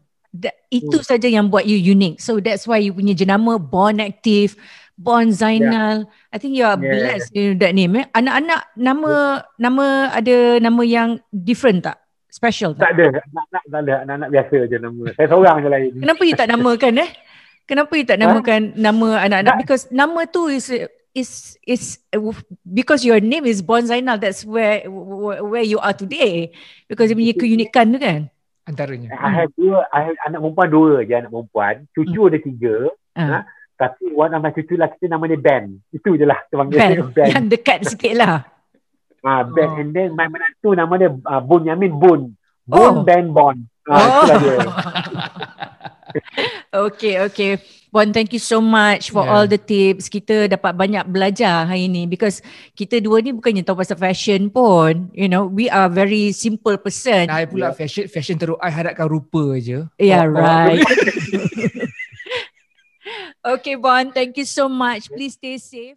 Itu saja yang buat you unique. So that's why you punya jenama Bond Active, Bond Zainal. I think you are blessed with that name. Anak-anak nama ada nama yang different tak? Special tak? Tak ada. Tak ada. Anak-anak biasa je nama. Saya seorang je lain. Kenapa you tak namakan Kenapa you tak namakan nama anak-anak? Because nama tu is because your name is Bond Zainal. That's where you are today. Because dia punya keunikan tu kan? Antaranya. I have anak perempuan 2 je, anak perempuan. Cucu ada 3. Tapi one of my cucu lah kita nama dia Ben. Itu je lah. Ben. Yang dekat sikit lah. Ben. And then my menantu nama dia Bunyamin Bun. Ben Bond. Itulah dia. Okay. Bond, thank you so much for all the tips. Kita dapat banyak belajar hari ni because kita dua ni bukannya tahu pasal fashion pun. You know, we are very simple person. I pula fashion teruk. I harapkan rupa je. Yeah, right. Okay, Bond, thank you so much. Please stay safe.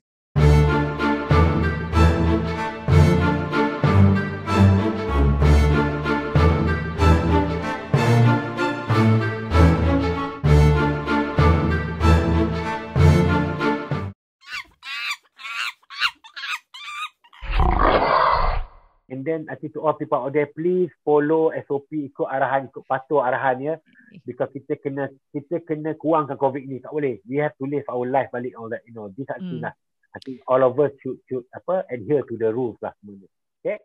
And then I think to all people out there, please follow SOP, ikut arahan, ikut patuh arahannya. Because kita kena kurangkan COVID ni. Tak boleh. We have to live our life balik all that. You know, this lah. I think all of us should adhere to the rules lah. Okay.